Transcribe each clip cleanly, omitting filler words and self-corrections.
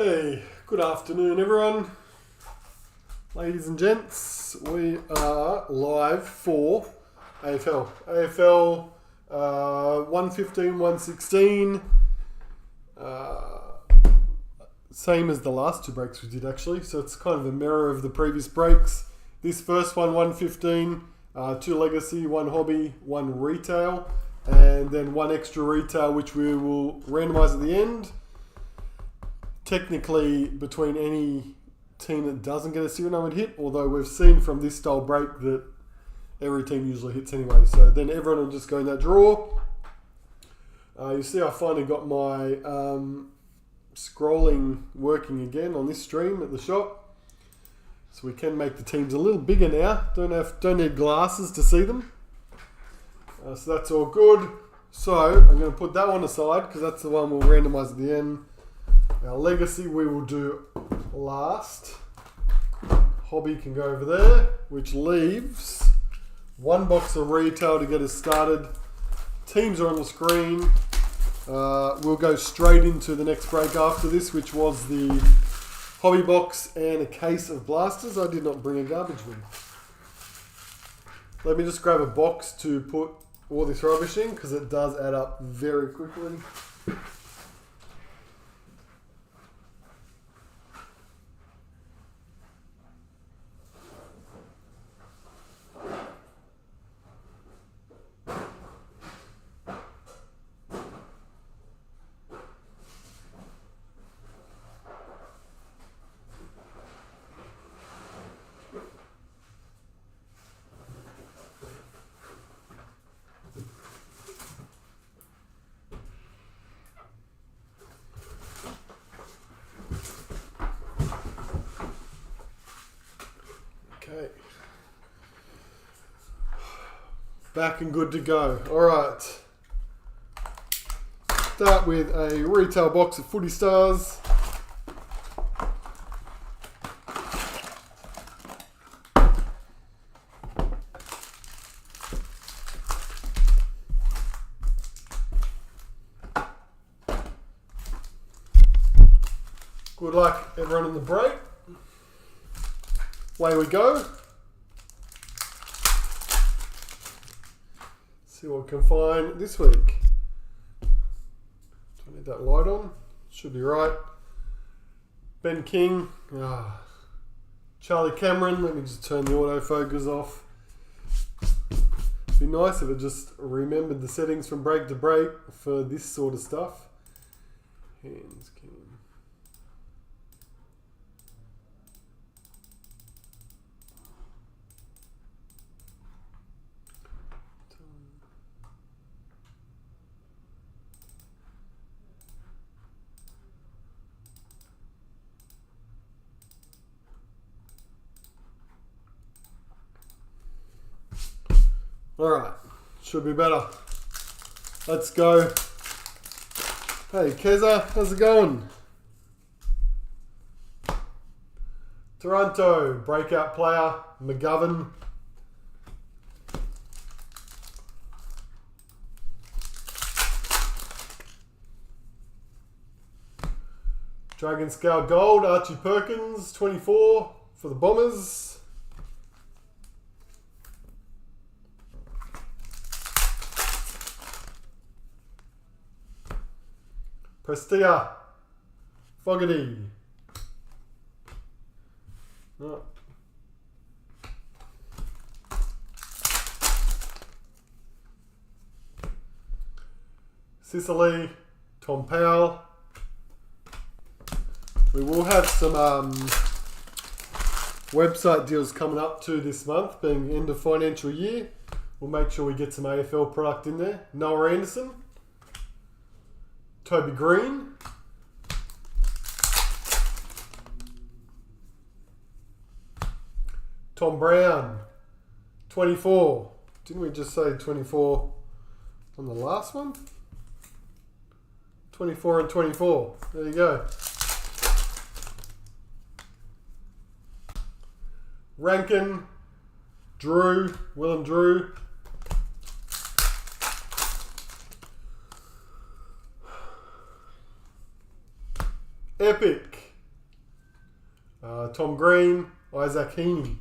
Hey, good afternoon everyone. Ladies and gents, we are live for AFL. AFL 115, 116. Same as the last two breaks we did actually, so it's kind of a mirror of the previous breaks. This first one, 115, 2 legacy, 1 hobby, 1 retail, and then 1 extra retail which we will randomise at the end. Technically, between any team that doesn't get a serial numbered hit, although we've seen from this style break that every team usually hits anyway, so then everyone will just go in that draw. You see I finally got my scrolling working again on this stream at the shop, so we can make the teams a little bigger now. Don't need glasses to see them, so that's all good. So I'm going to put that one aside because that's the one we'll randomise at the end. Our legacy we will do last. Hobby can go over there, which leaves 1 box of retail to get us started. Teams are on the screen. We'll go straight into the next break after this, which was the hobby box and a case of blasters. I did not bring a garbage bin. Let me just grab a box to put all this rubbish in because it does add up very quickly. Okay. Back and good to go. Alright. Start with a retail box of Footy Stars. Good luck everyone in the break. Away we go. See what we can find this week. Do I need that light on? Should be right. Ben King. Charlie Cameron. Let me just turn the autofocus off. It'd be nice if it just remembered the settings from break to break for this sort of stuff. Hands King. Alright, should be better. Let's go. Hey Keza, how's it going? Toronto, breakout player, McGovern. Dragon Scale Gold, Archie Perkins, 24 for the Bombers. Prestia, Fogarty. Oh. Sicily, Tom Powell. We will have some website deals coming up too this month, being end of financial year. We'll make sure we get some AFL product in there. Noah Anderson. Toby Green. Tom Brown. 24. Didn't we just say 24 on the last one? 24 and 24. There you go. Rankin. Drew. Willem Drew. Epic. Tom Green, Isaac Heaney.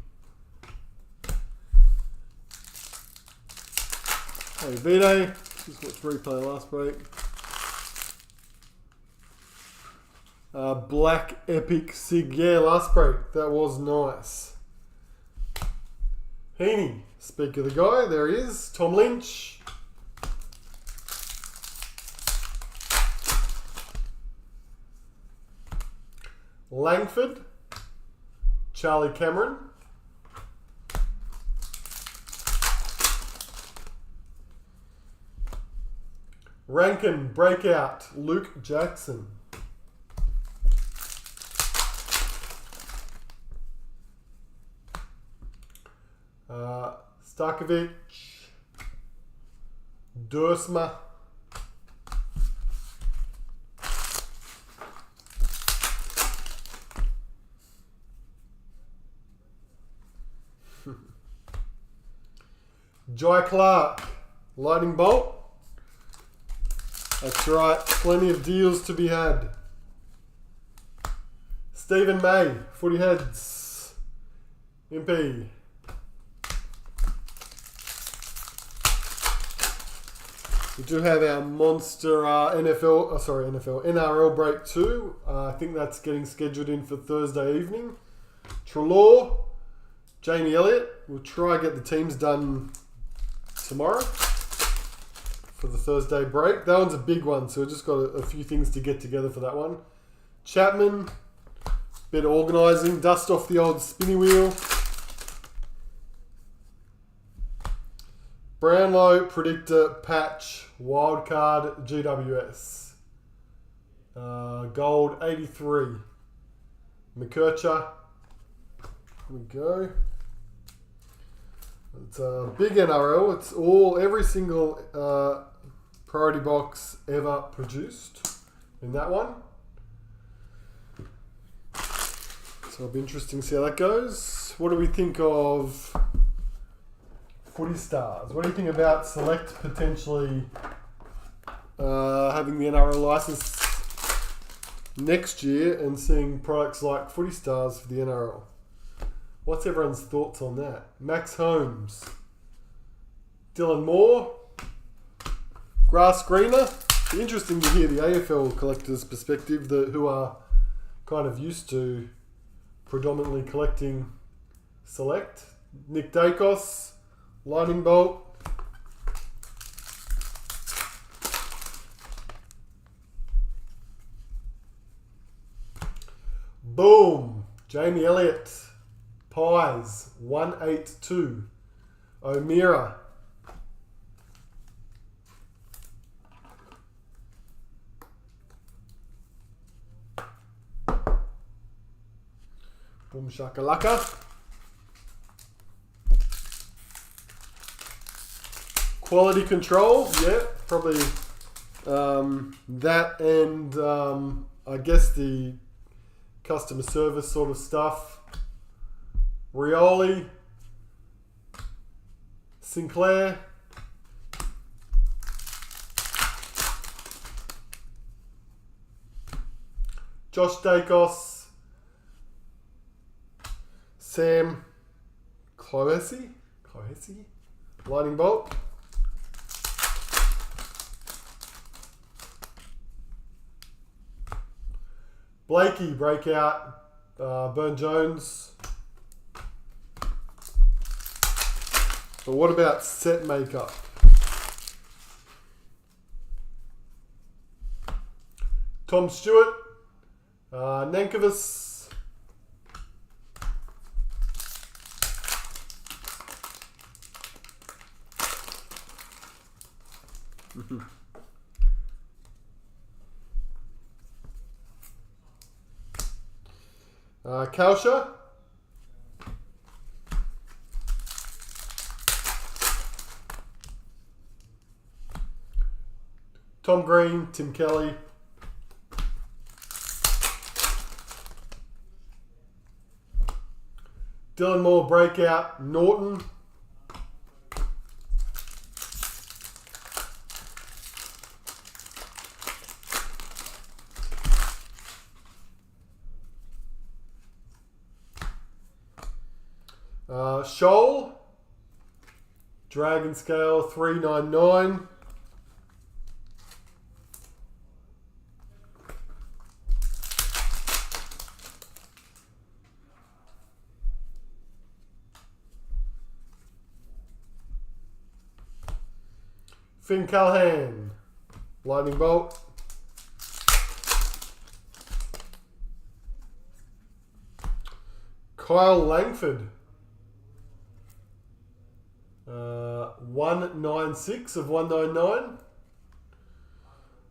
Hey, Vito. Just watched replay last break. Black Epic Sig. Yeah, last break. That was nice. Heaney. Speak of the guy. There he is. Tom Lynch. Langford. Charlie Cameron. Rankin breakout, Luke Jackson. Starkovic, Dursma, Jai Clark, Lightning Bolt. That's right, plenty of deals to be had. Stephen May, Footy Heads, MP. We do have our monster NRL break too. I think that's getting scheduled in for Thursday evening. Trelaw, Jamie Elliott. We'll try to get the teams done tomorrow for the Thursday break. That one's a big one, so we've just got a few things to get together for that one. Chapman, bit of organising, dust off the old spinny wheel. Brownlow, Predictor, Patch, Wildcard, GWS. Gold, 83. McKercher. Here we go. It's a big NRL. It's every single priority box ever produced in that one. So it'll be interesting to see how that goes. What do we think of Footy Stars? What do you think about Select potentially having the NRL license next year and seeing products like Footy Stars for the NRL? What's everyone's thoughts on that? Max Holmes, Dylan Moore, Grass Greener. Interesting to hear the AFL collectors' perspective, who are kind of used to predominantly collecting Select. Nick Dacos, Lightning Bolt. Boom. Jamie Elliott. Pies. 182. O'Meara. Boom shakalaka. Quality control, yeah, probably that and I guess the customer service sort of stuff. Rioli, Sinclair, Josh Dacos, Sam Clohessy, Lightning Bolt. Blakey, breakout, Burn Jones. But what about set makeup? Tom Stewart, Nankovas, Kausha, Tom Green, Tim Kelly, Dylan Moore breakout, Norton, Shoal. Dragon Scale 399. Finn Callahan. Lightning Bolt. Kyle Langford. 196 of 199.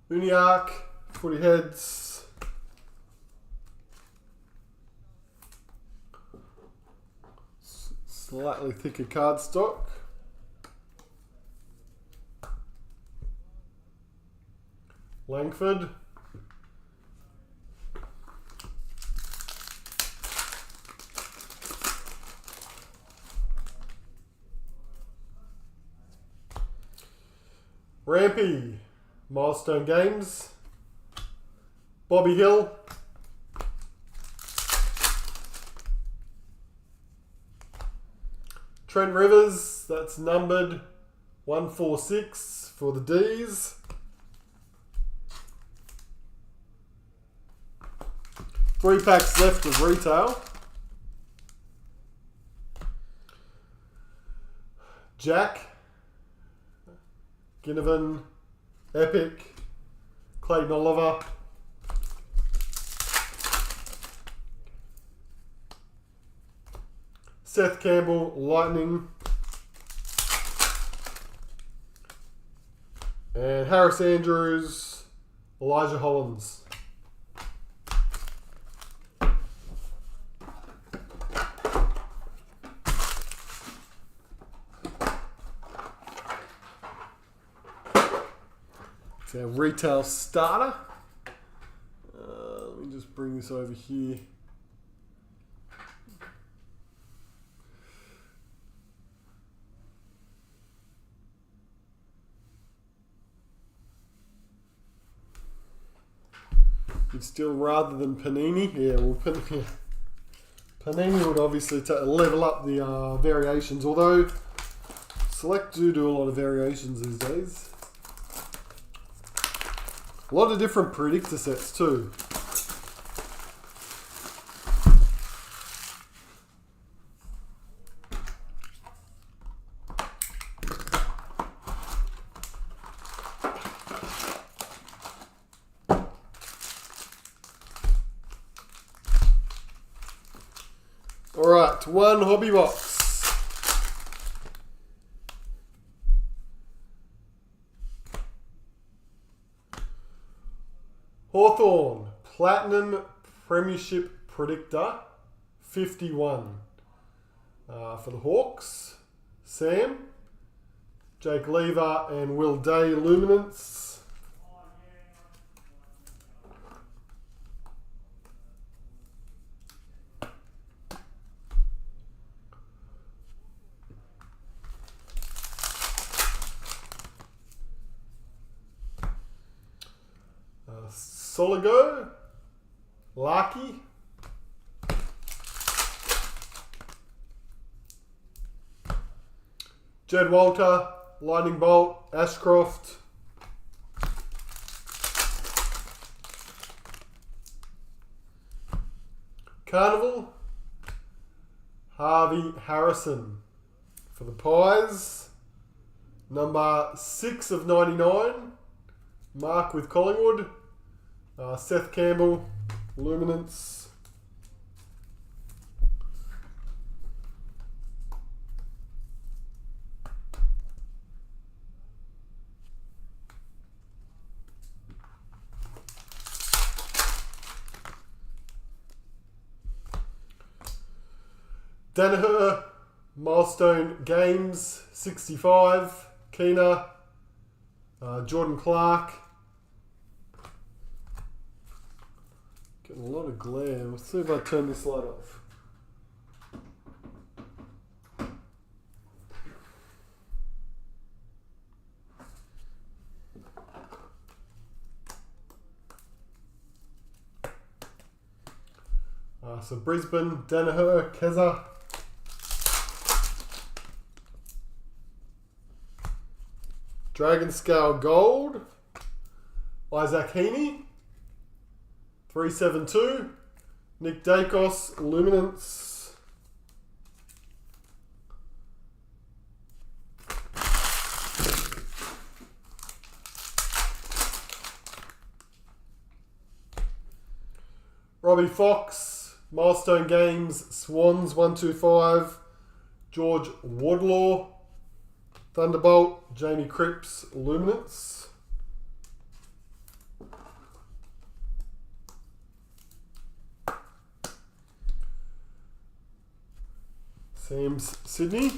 Uniacke. Footy Heads. Slightly thicker cardstock. Langford. Rampy. Milestone Games. Bobby Hill. Trent Rivers. That's numbered 146 for the D's. 3 packs left of retail. Jack. Ginnivan. Epic. Clayton Oliver. Seth Campbell. Lightning. And Harris Andrews. Elijah Hollins. Our retail starter. Let me just bring this over here. You'd still rather than Panini? Yeah, well, Panini would obviously level up the variations, although Select do a lot of variations these days. A lot of different predictor sets too. Alright, one hobby box. Hawthorn, Platinum Premiership Predictor, 51. For the Hawks, Sam, Jake Lever and Will Day Luminance. Soligo, Larky, Jed Walter, Lightning Bolt, Ashcroft, Carnival, Harvey Harrison. For the Pies, number 6 of 99, Mark with Collingwood. Seth Campbell, Luminance. Danaher, Milestone Games, 65. Keener, Jordan Clark. Getting a lot of glare. Let's see if I turn this light off. So Brisbane, Danaher, Keza. Dragon Scale Gold. Isaac Heaney. 372. Nick Diggaz, Luminance. Robbie Fox, Milestone Games, Swans 125. George Wardlaw, Thunderbolt. Jamie Cripps, Luminance. Sam's Sydney.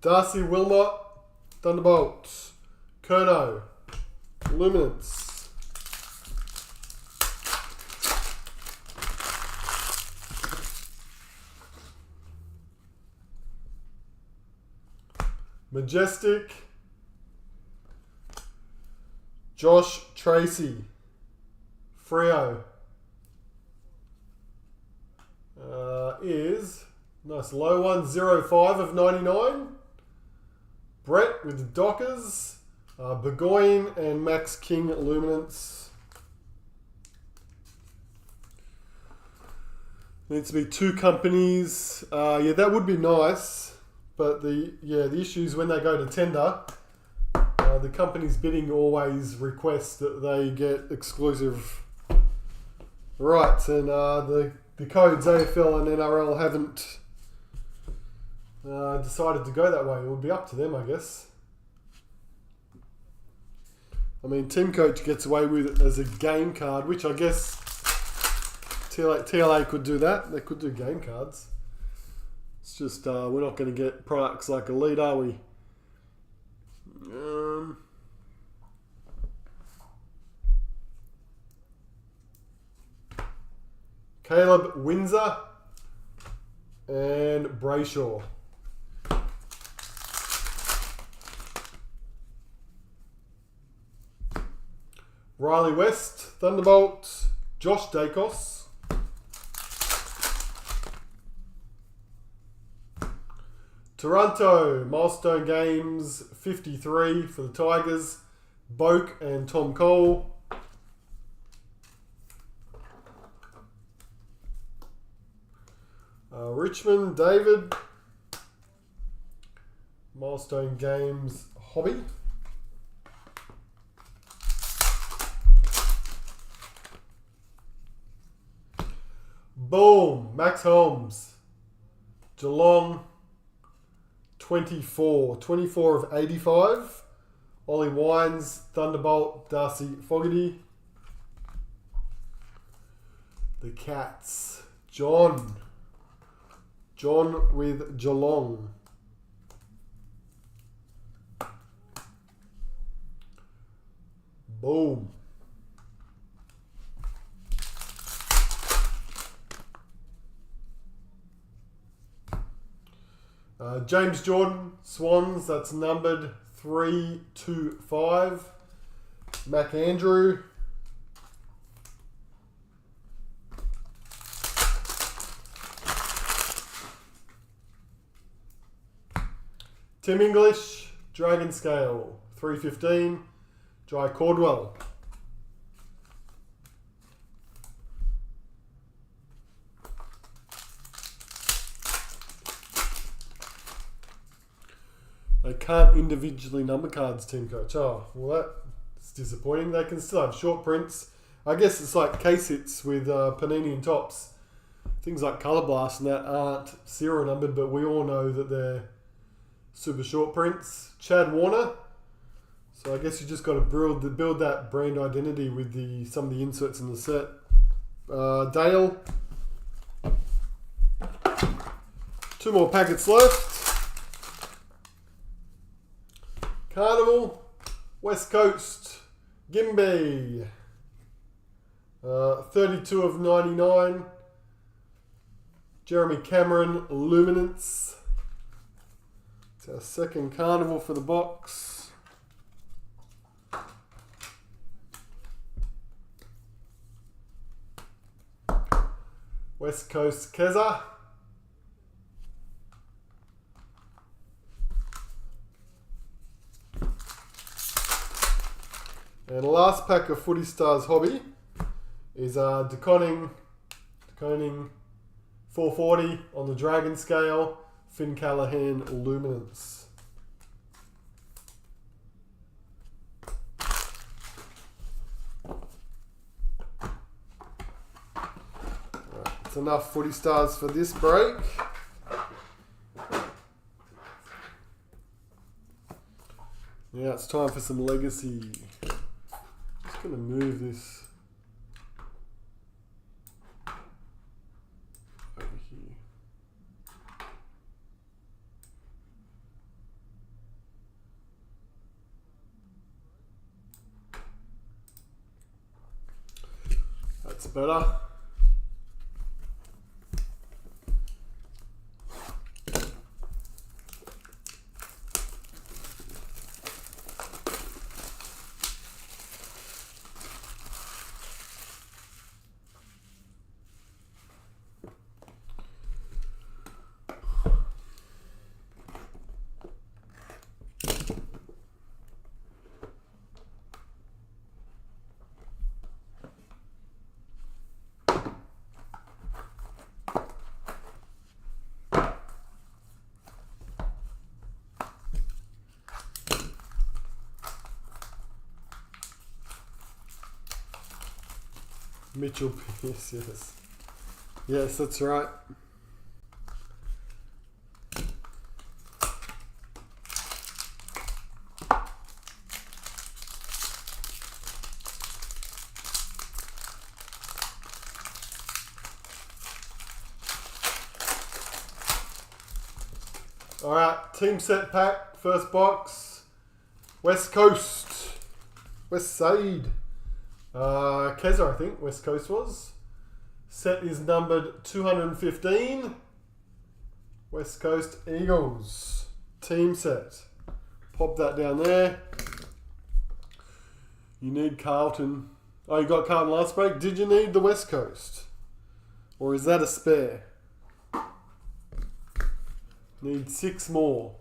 Darcy Wilmot, Thunderbolt. Kerno, Luminance. Majestic. Josh Tracy, Freo. Is nice low one, 05 of 99. Brett with the Dockers, Burgoyne and Max King Luminance. Needs to be 2 companies. Yeah, that would be nice, but the issue is when they go to tender, the companies bidding always request that they get exclusive rights, and the codes AFL and NRL haven't decided to go that way. It would be up to them, I guess. I mean, Team Coach gets away with it as a game card, which I guess TLA could do that. They could do game cards. It's just we're not going to get products like Elite, are we? Caleb Windsor and Brayshaw. Riley West, Thunderbolt. Josh Diggaz. Toronto, Milestone Games, 53 for the Tigers. Boak and Tom Cole. Richmond, David. Milestone Games, Hobby. Boom, Max Holmes. Geelong, 24 of 85. Ollie Wines, Thunderbolt, Darcy Fogarty. The Cats, John with Geelong. Boom. James Jordan, Swans, that's numbered 325. Mac Andrew. Tim English, Dragon Scale, 315. Jai Cordwell. They can't individually number cards, Team Coach. Oh, well, that's disappointing. They can still have short prints. I guess it's like case hits with Panini and Topps. Things like Colour Blast and that aren't serial numbered, but we all know that they're super short prints. Chad Warner. So I guess you just got to build that brand identity with some of the inserts in the set. Dale. 2 more packets left. Carnival. West Coast. Gimby. 32 of 99. Jeremy Cameron. Luminance. It's our second Carnival for the box. West Coast Keza. And the last pack of Footy Stars Hobby is DeConning 440 on the Dragon scale, Finn Callaghan Luminance. That's enough Footy Stars for this break. Now it's time for some legacy. Just going to move this over here. That's better. Mitchell Pearce, yes. Yes, that's right. Alright, team set pack, first box. West Coast. West Side. Keza, I think, West Coast was. Set is numbered 215. West Coast Eagles. Team set. Pop that down there. You need Carlton. Oh, you got Carlton last break. Did you need the West Coast? Or is that a spare? Need 6 more.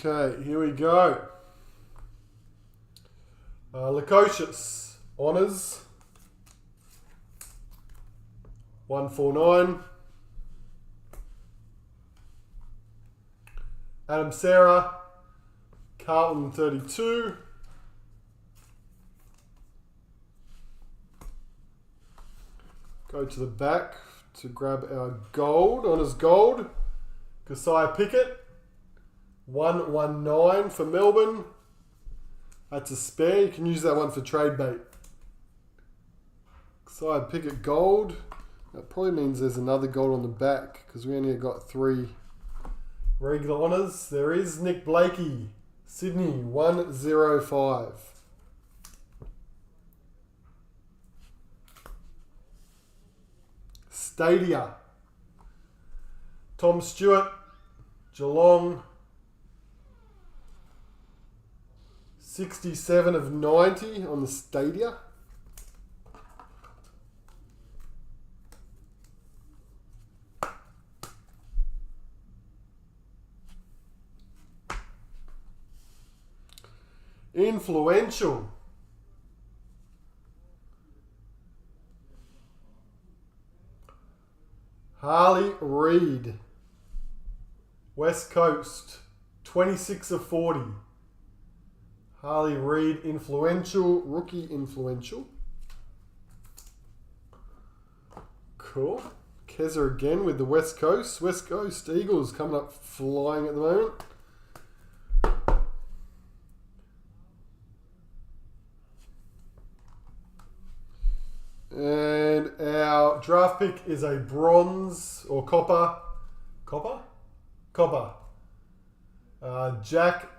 Okay, here we go. Lukosius, Honours, 149. Adam Sarah, Carlton 32. Go to the back to grab our gold, Honours gold. Josiah Pickett, 119 for Melbourne. That's a spare. You can use that one for trade bait. So I pick it gold. That probably means there's another gold on the back because we only got 3 regular honours. There is Nick Blakey, Sydney, 105. Stadia. Tom Stewart, Geelong, 67 of 90 on the Stadia. Influential. Harley Reid, West Coast, 26 of 40. Harley Reid, influential, rookie influential. Cool. Keza again with the West Coast. West Coast Eagles coming up flying at the moment. And our draft pick is a bronze or copper. Copper? Copper. Jack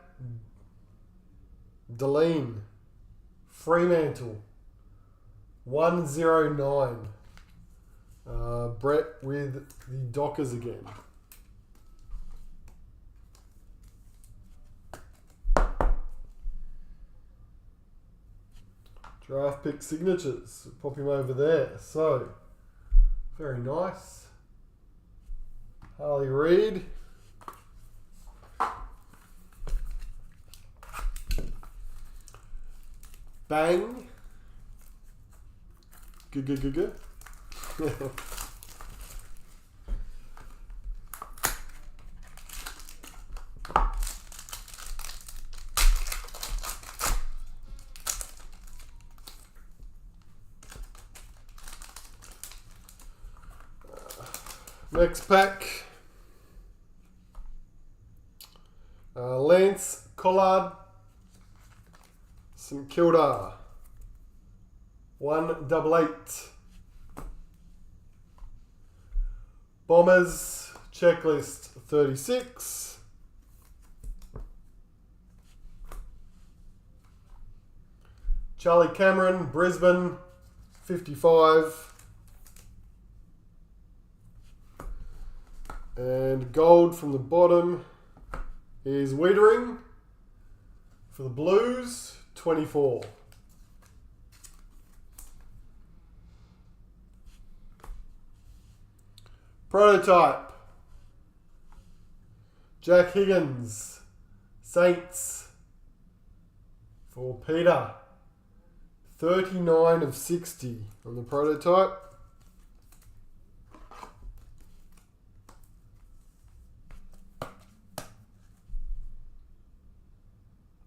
Deline, Fremantle, 109. Brett with the Dockers again. Draft pick signatures. Pop him over there. So, very nice. Harley Reid. Bang. Good. Next pack. Lance Collard, St Kilda, 188. Bombers, checklist 36. Charlie Cameron, Brisbane, 55. And gold from the bottom is Wiedering for the Blues, 24. Prototype. Jack Higgins, Saints for Peter, 39 of 60 on the prototype.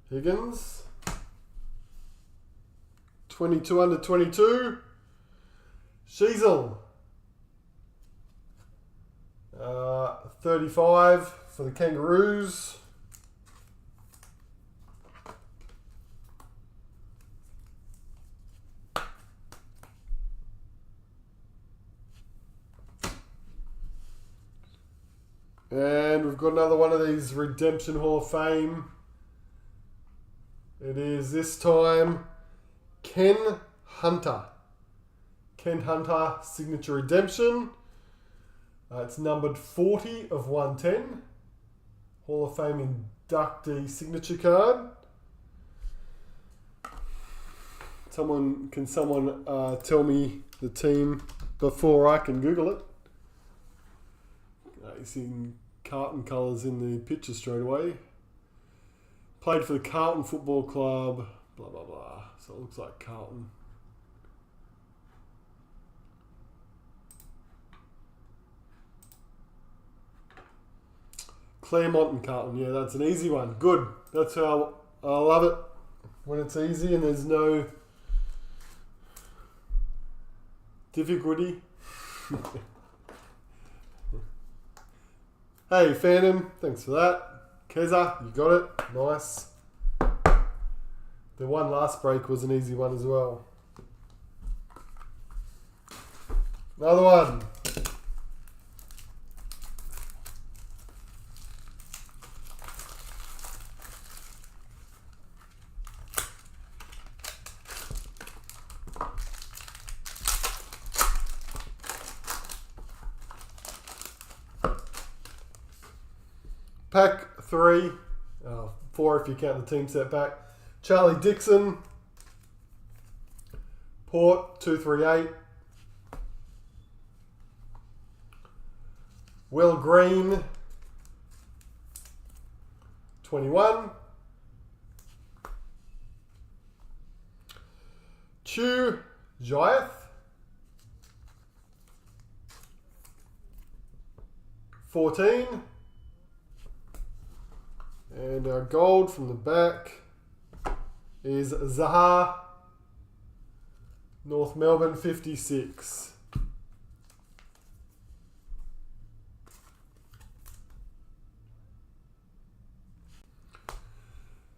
Higgins, 22 under 22. Sheasel, 35 for the Kangaroos. And we've got another one of these Redemption Hall of Fame. It is this time Ken Hunter. Ken Hunter Signature Redemption. It's numbered 40 of 110. Hall of Fame inductee signature card. Can someone tell me the team before I can Google it? He's in Carlton colours in the picture straight away. Played for the Carlton Football Club, blah, blah, blah. So it looks like Carlton. Claremont and Carlton. Yeah, that's an easy one. Good. That's how I love it. When it's easy and there's no difficulty. Hey, Phantom. Thanks for that. Keza, you got it. Nice. The one last break was an easy one as well. Another one. Pack 3, 4 if you count the team set back. Charlie Dixon, Port 238. Will Green, 21. Chu Giath, 14. And our gold from the back is Zaha, North Melbourne, 56.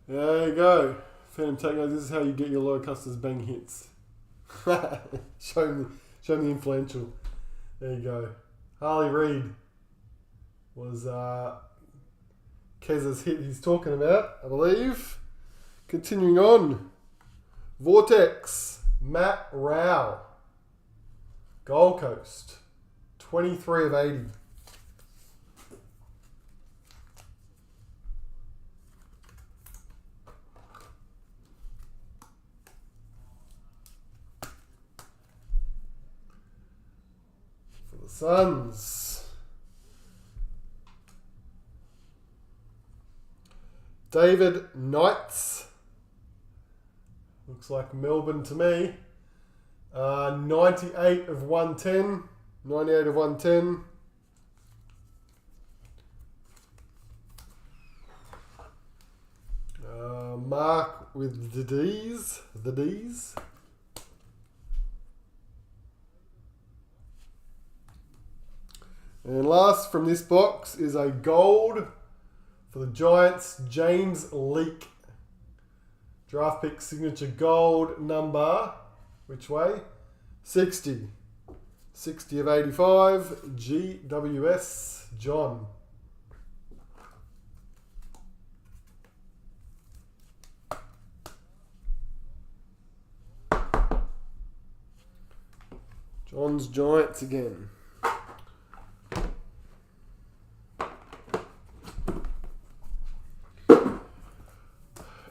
There you go. Phantom Techno, this is how you get your low customers bang hits. show me the influential. There you go. Harley Reid was Kez's hit he's talking about, I believe. Continuing on. Vortex, Matt Rao, Gold Coast, 23 of 80. For the Suns. David Knights. Looks like Melbourne to me. 98 of 110. 98 of 110. Mark with the D's. The D's. And last from this box is a gold for the Giants, James Leake. Draft pick signature gold number, which way? 60. 60 of 85, GWS, John. John's Giants again.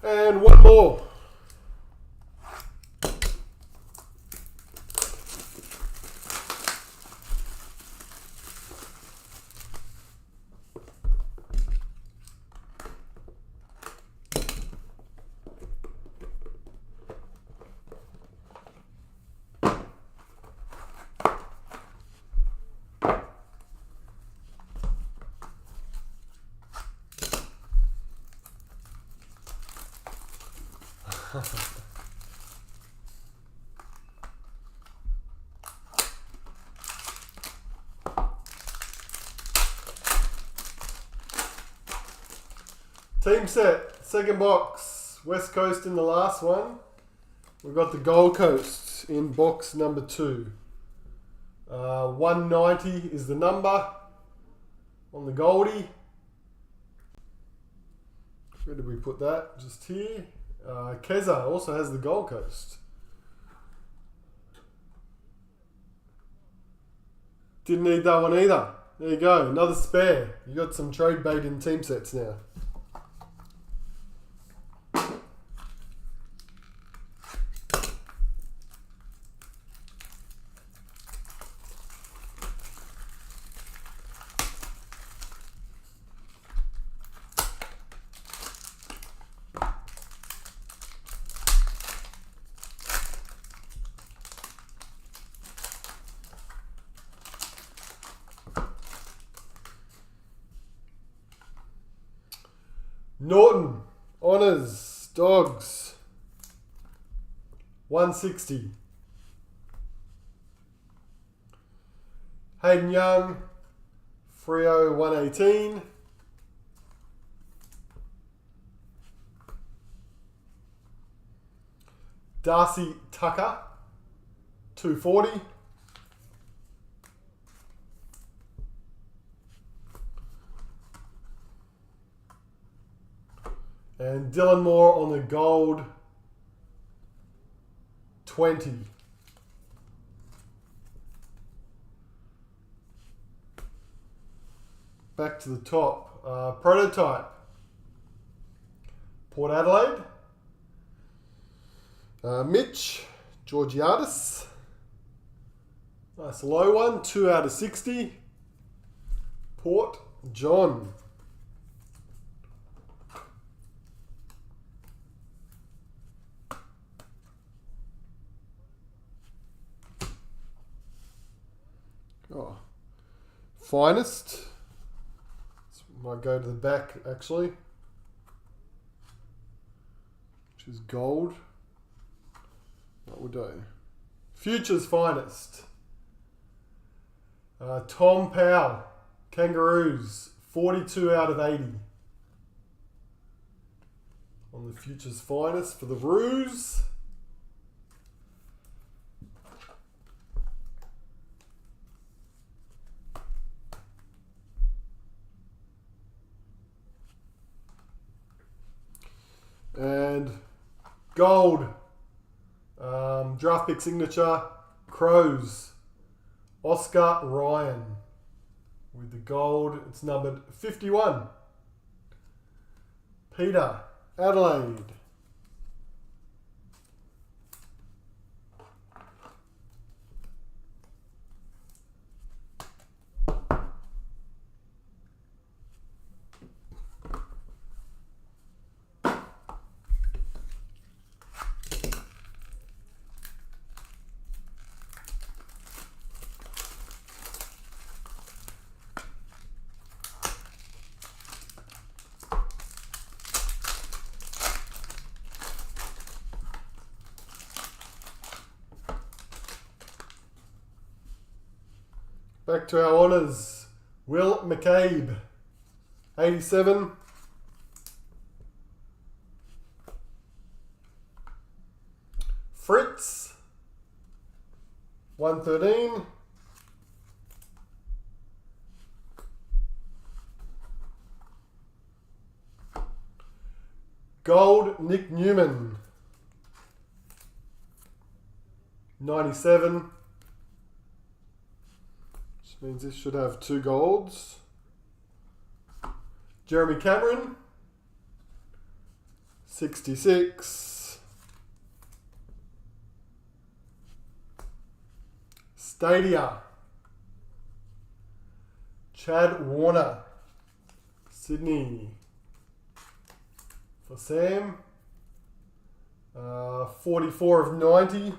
And one more. Team set, second box, West Coast in the last one. We've got the Gold Coast in box number 2. 190 is the number on the Goldie. Where did we put that? Just here. Keza also has the Gold Coast. Didn't need that one either. There you go, another spare. You got some trade bait in team sets now. Norton, Honours, Dogs, 160. Hayden Young, Freo, 118. Darcy Tucker, 240. And Dylan Moore on the gold, 20. Back to the top. Prototype. Port Adelaide. Mitch Georgiadis. Nice low one, 2 out of 60. Port John. Oh, finest. This might go to the back actually, which is gold. That will do. Future's finest. Tom Powell, Kangaroos, 42 out of 80. On the Future's finest for the Roos. And gold, draft pick signature, Crows, Oscar Ryan. With the gold, it's numbered 51. Peter, Adelaide. Back to our honours. Will McCabe, 87. Fritz, 113. Gold, Nick Newman, 97. Means this should have 2 golds. Jeremy Cameron, 66. Stadia, Chad Warner, Sydney. For Sam, 44 of 90.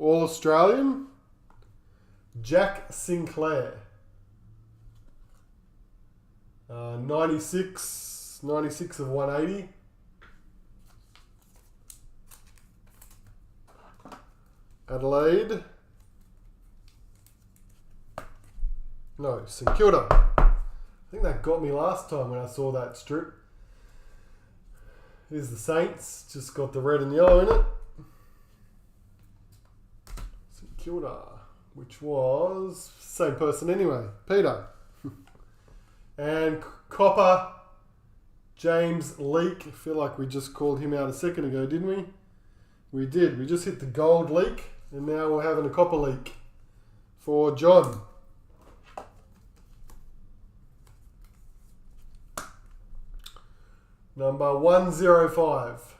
All Australian, Jack Sinclair, 96 of 180. Adelaide, no, St Kilda. I think that got me last time when I saw that strip. Here's the Saints, just got the red and yellow in it. Kilda, which was same person anyway, Peter. And Copper, James Leake. I feel like we just called him out a second ago, didn't we? We did. We just hit the gold leak, and now we're having a copper leak for John. Number 105.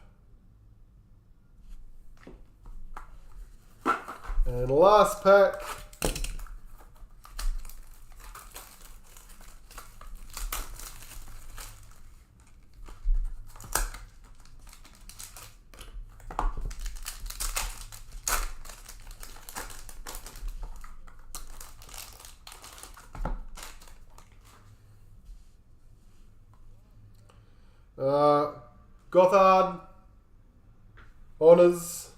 And last pack. Gothard, Honours,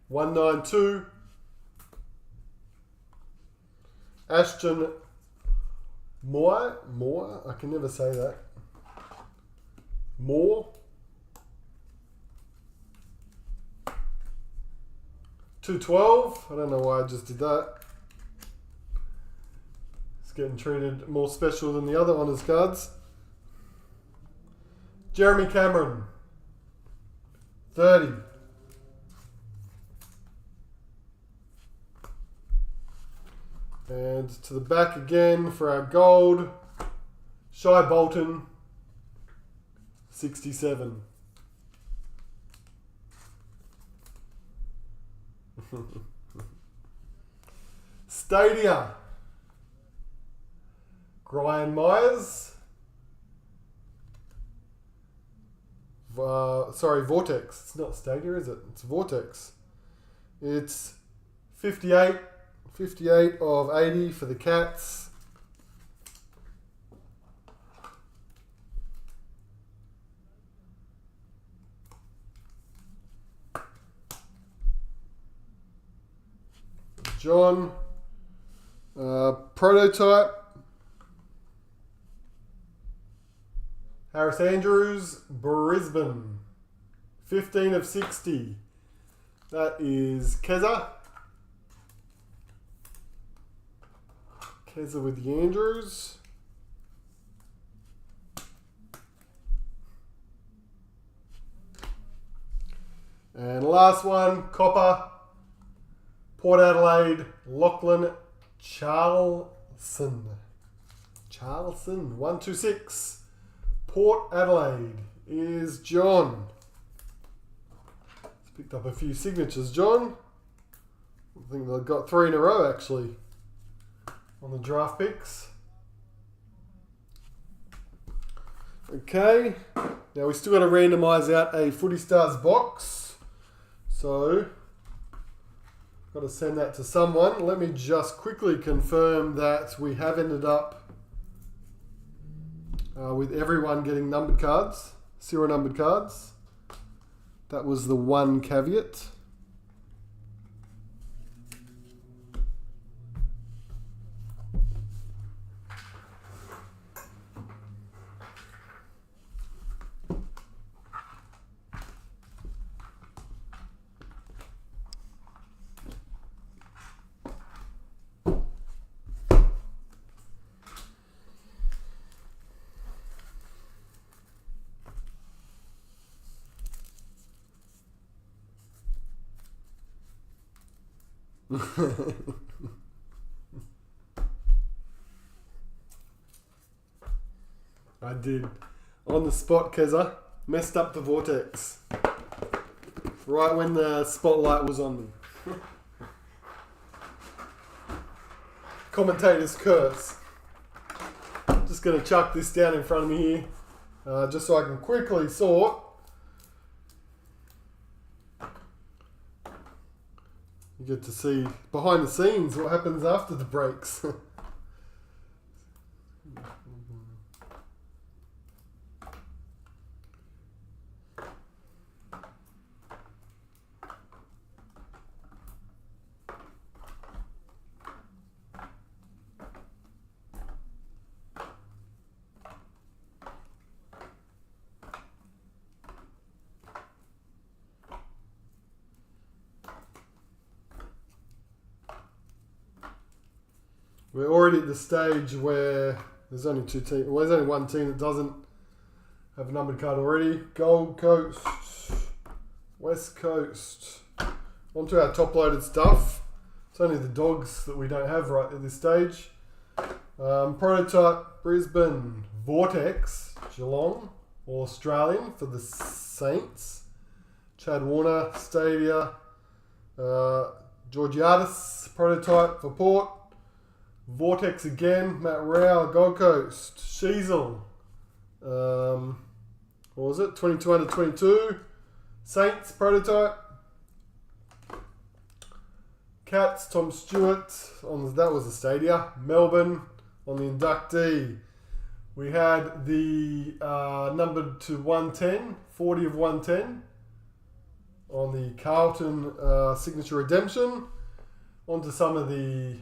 192. Ashton Moore, I can never say that. Moore. 212. I don't know why I just did that. It's getting treated more special than the other honours cards. Jeremy Cameron, 30. And to the back again for our gold, Shai Bolton, 67. Stadia, Brian Myers. Vortex. It's not Stadia, is it? It's Vortex. It's 58 of 80 for the Cats. John. Prototype. Harris Andrews, Brisbane, 15 of 60. That is Keza. Keza with the Andrews. And last one, Copper, Port Adelaide, Lachlan Charlson. 126. Port Adelaide is John. He's picked up a few signatures, John. I think they've got 3 in a row actually on the draft picks. Okay, now we still got to randomise out a Footy Stars box. So, got to send that to someone. Let me just quickly confirm that we have ended up with everyone getting numbered cards, serial numbered cards. That was the one caveat. I did. On the spot, Keza. Messed up the vortex. Right when the spotlight was on me. Commentator's curse. Just going to chuck this down in front of me here. Just so I can quickly sort. You get to see behind the scenes what happens after the breaks. We're already at the stage where there's only two teams. Well, there's only one team that doesn't have a numbered card already. Gold Coast, West Coast. On to our top-loaded stuff. It's only the Dogs that we don't have right at this stage. Prototype, Brisbane, Vortex, Geelong, Australian for the Saints. Chad Warner, Stadia, Georgiadis, Prototype for Port. Vortex again, Matt Rao, Gold Coast, Sheasel, what was it, 22 under 22, Saints, Prototype, Cats, Tom Stewart, that was the Stadia, Melbourne, on the inductee, we had the numbered to 110, 40 of 110, on the Carlton Signature Redemption, onto some of the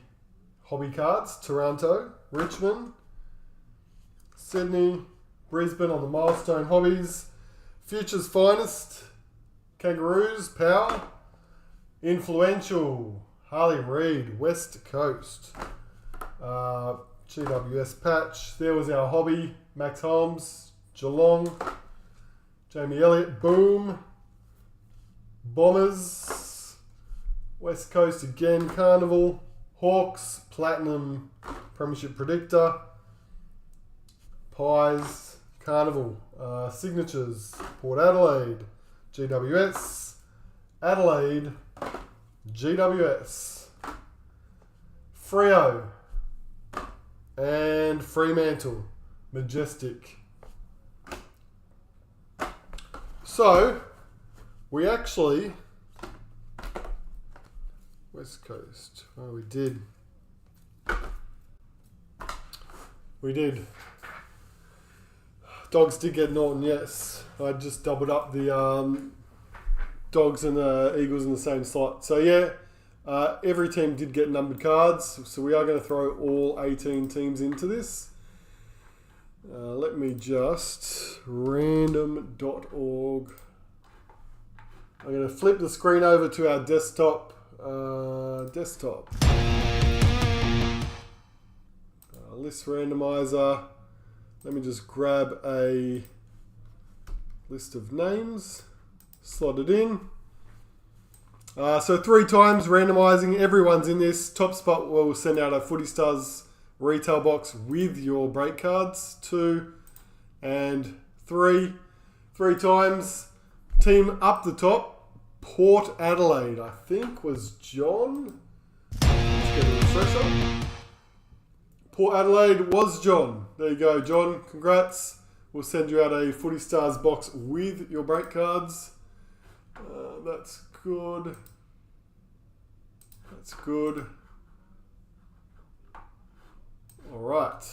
hobby cards, Toronto, Richmond, Sydney, Brisbane on the Milestone Hobbies, Future's Finest, Kangaroos, Power, Influential, Harley Reid, West Coast, GWS Patch, there was our hobby, Max Holmes, Geelong, Jamie Elliott, Boom, Bombers, West Coast again, Carnival, Hawks, Platinum, Premiership Predictor, Pies, Carnival, Signatures, Port Adelaide, GWS, Adelaide, GWS, Freo, and Fremantle, Majestic. So, we actually... West Coast. Oh, we did. We did. Dogs did get Norton, yes. I just doubled up the Dogs and the Eagles in the same slot. So, yeah, every team did get numbered cards. So, we are going to throw all 18 teams into this. Let me just... random.org. I'm going to flip the screen over to our desktop. list randomizer. Let me just grab a list of names, slot it in. So 3 times randomizing, everyone's in this. Top spot will send out a Footy Stars retail box with your break cards. 2 and 3. 3 times. Team up the top, Port Adelaide, I think was John. Let's get a refresher. Port Adelaide was John. There you go, John. Congrats. We'll send you out a Footy Stars box with your break cards. That's good. That's good. All right.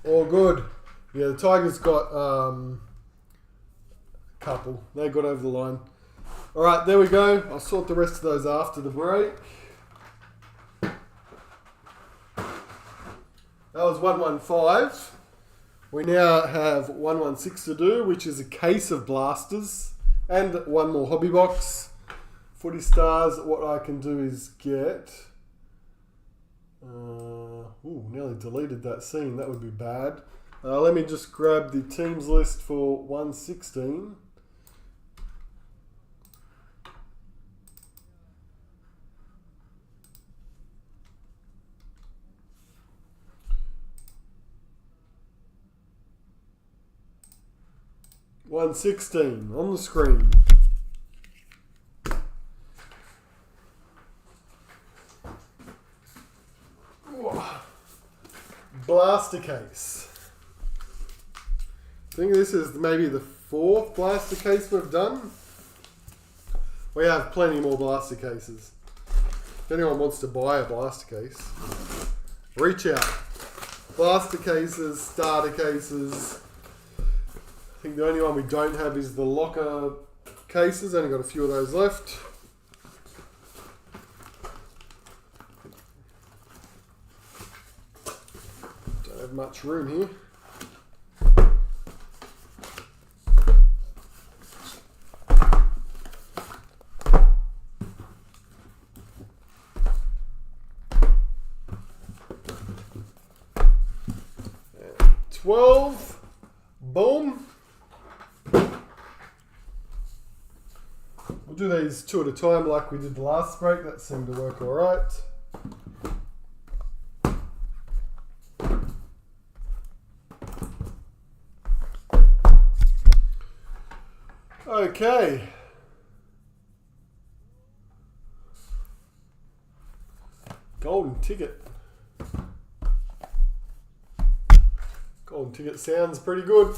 All good. Yeah, the Tigers got a couple. They got over the line. All right, there we go. I'll sort the rest of those after the break. That was 115. We now have 116 to do, which is a case of blasters and one more hobby box. Footy Stars, what I can do is get... nearly deleted that scene. That would be bad. Let me just grab the teams list for 116. $116 on the screen. Blaster case. I think this is maybe the 4th blaster case we've done. We have plenty more blaster cases. If anyone wants to buy a blaster case, reach out. Blaster cases, starter cases. I think the only one we don't have is the locker cases. Only got a few of those left. Don't have much room here. And 12. Boom. We'll do these 2 at a time like we did the last break. That seemed to work all right. Okay. Golden ticket. Golden ticket sounds pretty good.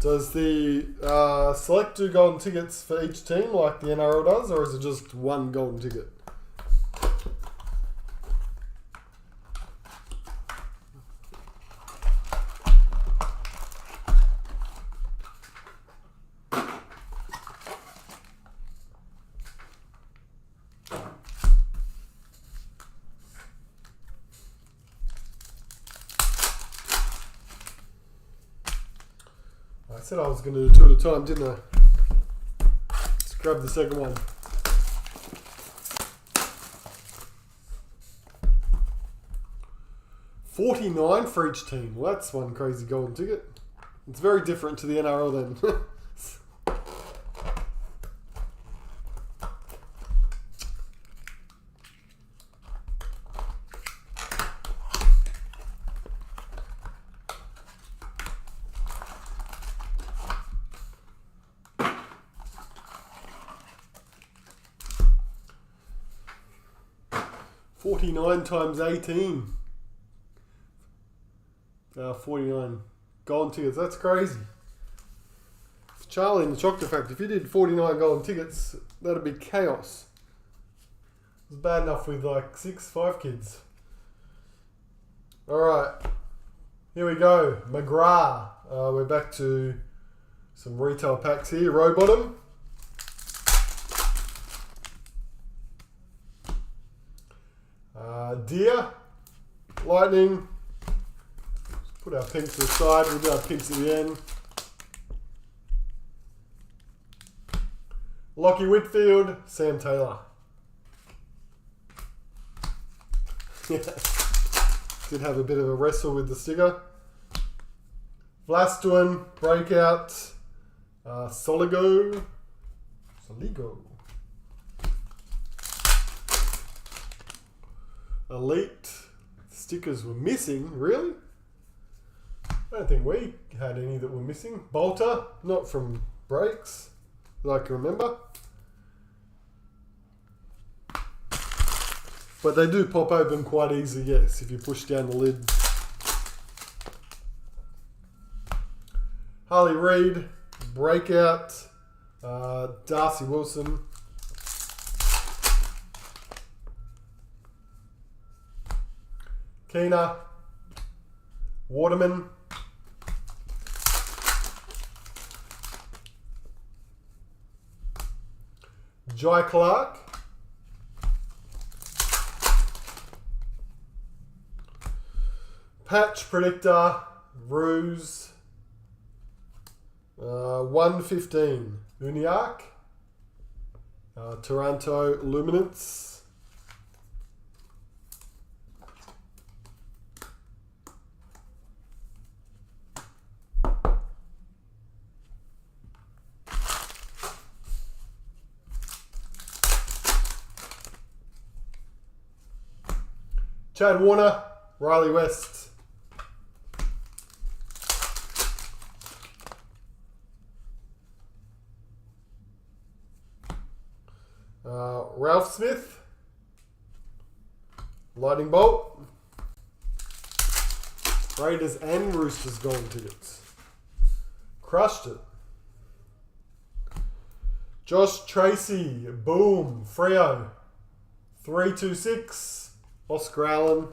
Does the select do golden tickets for each team like the NRL does, or is it just one golden ticket? I said I was going to do 2 at a time, didn't I? Let's grab the second one. $49 for each team. Well, that's one crazy golden ticket. It's very different to the NRL then. $49 times 18. 49 golden tickets. That's crazy. It's Charlie in the Chocolate Factory. If you did 49 golden tickets, that'd be chaos. It was bad enough with like 5 kids. Alright. Here we go. McGrath. We're back to some retail packs here. Row bottom. Deer, Lightning. Put our pinks to the side. We'll do our pinks at the end. Lockie Whitfield, Sam Taylor. Did have a bit of a wrestle with the sticker. Vlastuin, breakout. Soligo. Elite. Stickers were missing, really? I don't think we had any that were missing. Bolter, not from breaks that I can remember. But they do pop open quite easily, yes, if you push down the lid. Harley Reid, breakout. Darcy Wilson. Keena. Waterman. Jai Clark. Patch Predictor. Ruse. 115. Uniacke. Toronto Luminance. Chad Warner, Riley West. Ralph Smith, Lightning Bolt. Raiders and Roosters golden tickets. Crushed it. Josh Tracy, boom, Freo. 326. Oscar Allen,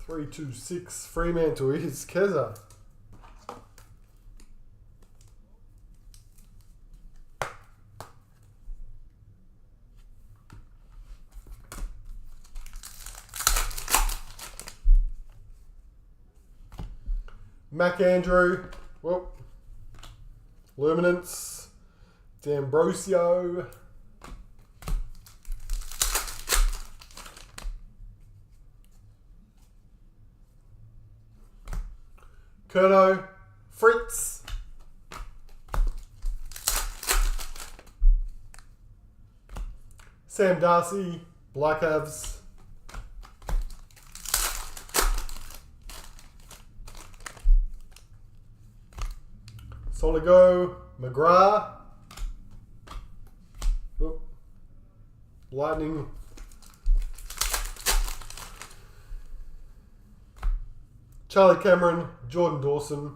326. Fremantle is Keza. Mac Andrew, whoop. Luminance, D'Ambrosio. Curto, Fritz. Sam Darcy, Black Avs. Soligo, McGrath. Oop. Lightning. Charlie Cameron, Jordan Dawson.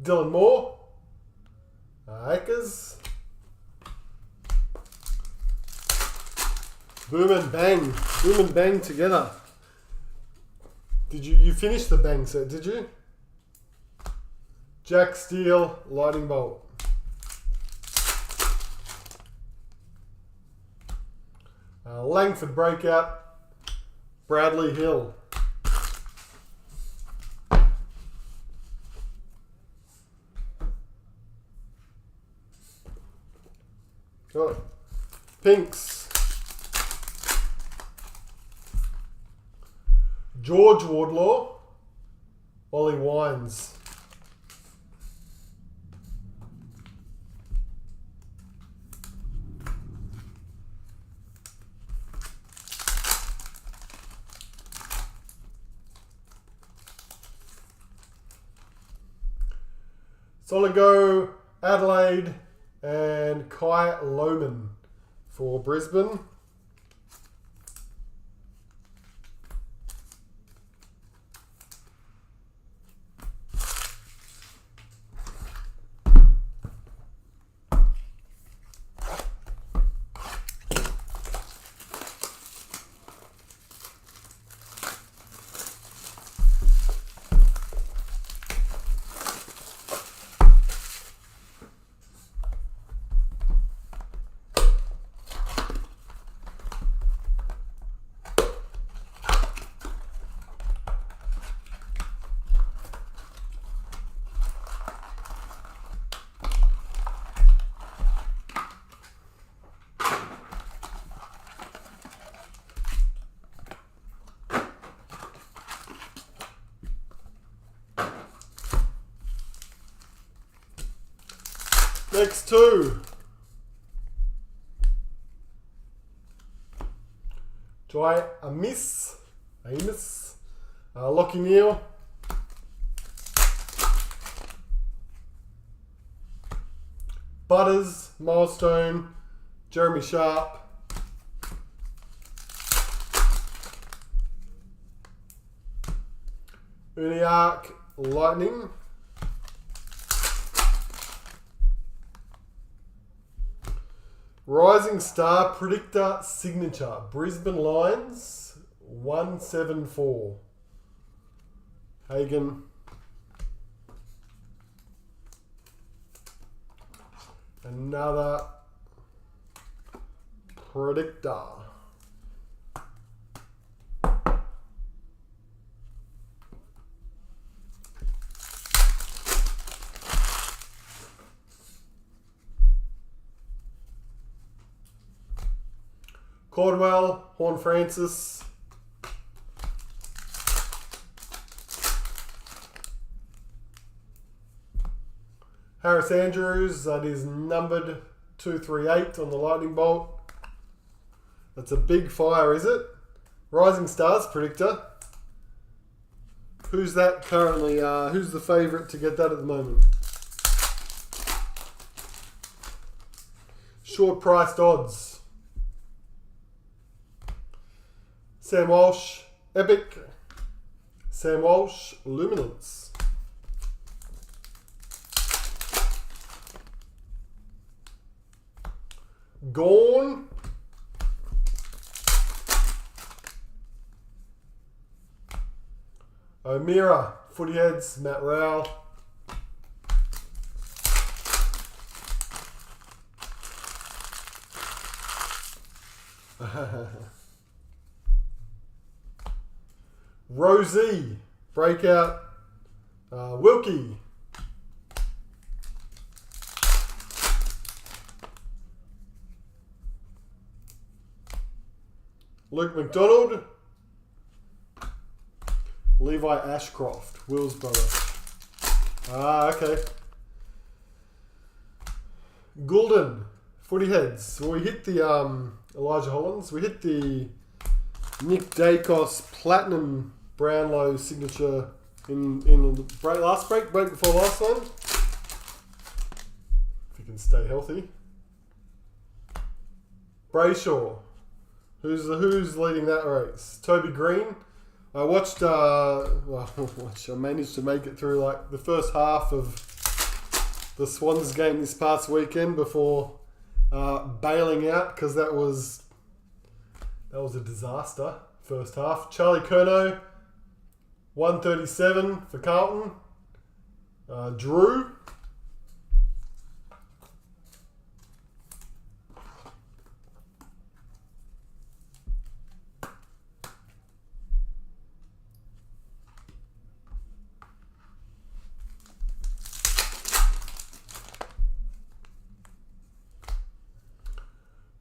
Dylan Moore. Akers. Boom and bang. Boom and bang together. Did you finish the bang set, did you? Jack Steele, Lightning Bolt. Langford breakout. Bradley Hill. Got it. Pinks. George Wardlaw. Ollie Wines. Soligo, Adelaide, and Kai Lohman for Brisbane. Next two. Try Amos. Lockie Neal. Butters, Milestone, Jeremy Sharp. Uniark, Lightning. Rising Star Predictor Signature, Brisbane Lions, 174. Hagen. Another Predictor. Cordwell, Horn Francis. Harris Andrews, that is numbered 238 on the Lightning Bolt. That's a big fire, is it? Rising Stars Predictor. Who's that currently? Who's the favourite to get that at the moment? Short priced odds. Sam Walsh, Epic. Sam Walsh, Luminance. Gorn. O'Meara, Footy Heads, Matt Rowell. Rosie, Breakout, Wilkie. Luke McDonald, Levi Ashcroft, Will's brother. Okay. Goulden, Footy Heads. So we hit the Elijah Hollins. We hit the Nick Dacos Platinum Brownlow signature in the last break before last one. If you can stay healthy. Brayshaw. Who's leading that race? Toby Green. I watched. I managed to make it through like the first half of the Swans game this past weekend before bailing out because that was a disaster. First half. Charlie Curnow, 137 for Carlton. Drew.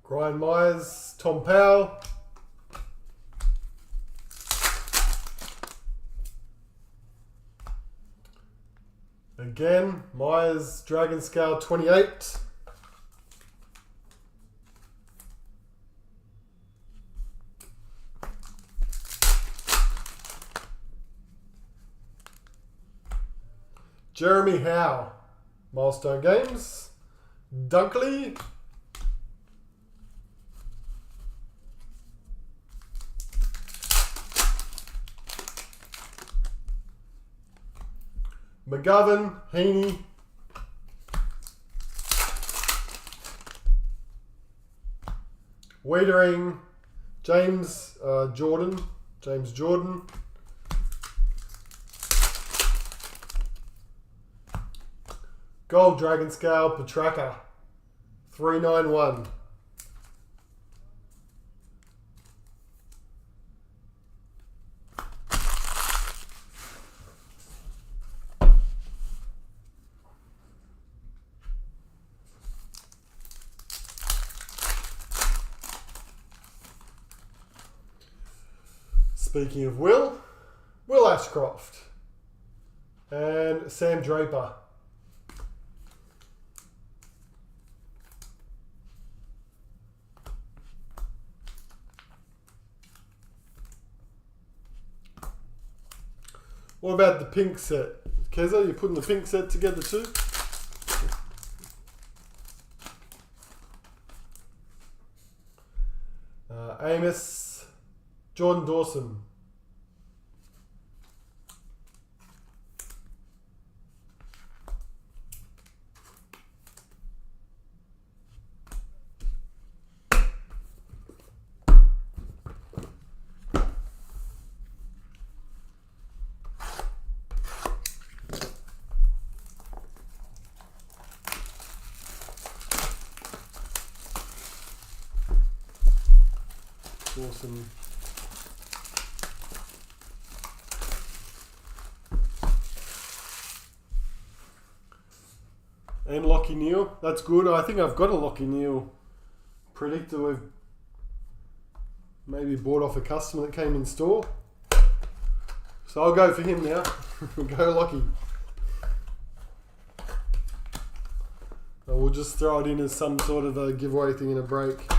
Ryan Myers, Tom Powell. Again, Myers, Dragon Scale 28. Jeremy Howe, Milestone Games. Dunkley. McGovern, Heaney. Wiedering, James Jordan. Gold Dragon Scale, Petraka, 391. Speaking of Will Ashcroft and Sam Draper. What about the pink set? Keza, you putting the pink set together too? Amos, Jordan Dawson. Awesome. And Lockie Neal. That's good. I think I've got a Lockie Neal predictor we've maybe bought off a customer that came in store. So I'll go for him now. Go Lockie. We'll just throw it in as some sort of a giveaway thing in a break.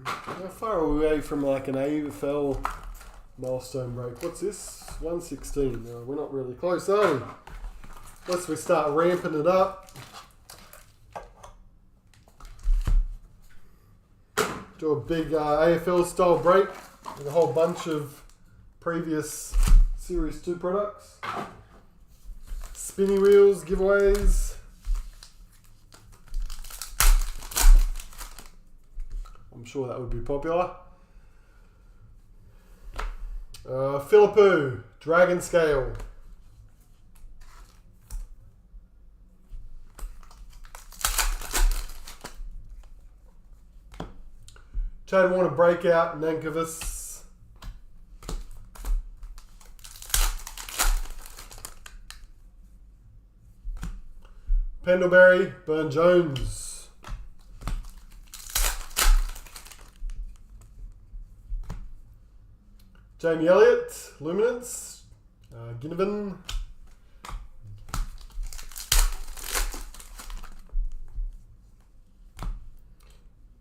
How far are we away from like an AFL milestone break? What's this? 116. No, we're not really close, are we? Unless we start ramping it up. Do a big AFL style break with a whole bunch of previous Series 2 products. Spinny wheels, giveaways. I'm sure that would be popular. Philippou, Dragon Scale. Chad Warner Breakout, Nankervis. Pendlebury, Burn Jones. Jamie Elliott, Luminance, Ginnivan.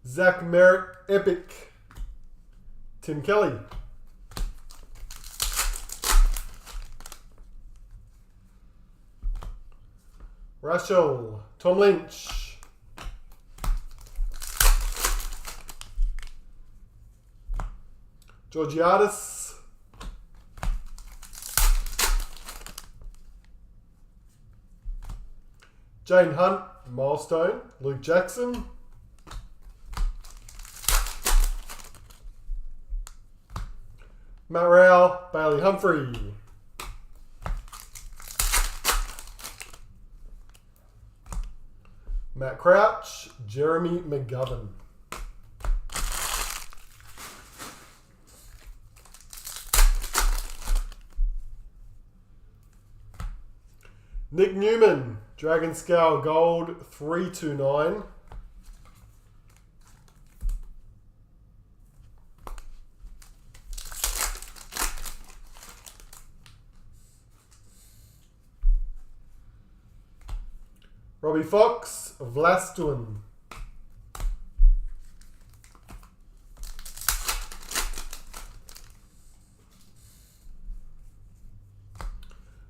Zach Merritt, Epic. Tim Kelly. Rachel, Tom Lynch. Georgiadis. Jane Hunt, Milestone. Luke Jackson. Matt Rowell, Bailey Humphrey. Matt Crouch, Jeremy McGovern. Nick Newman, Dragon Scale Gold 329. Robbie Fox, Vlastuin.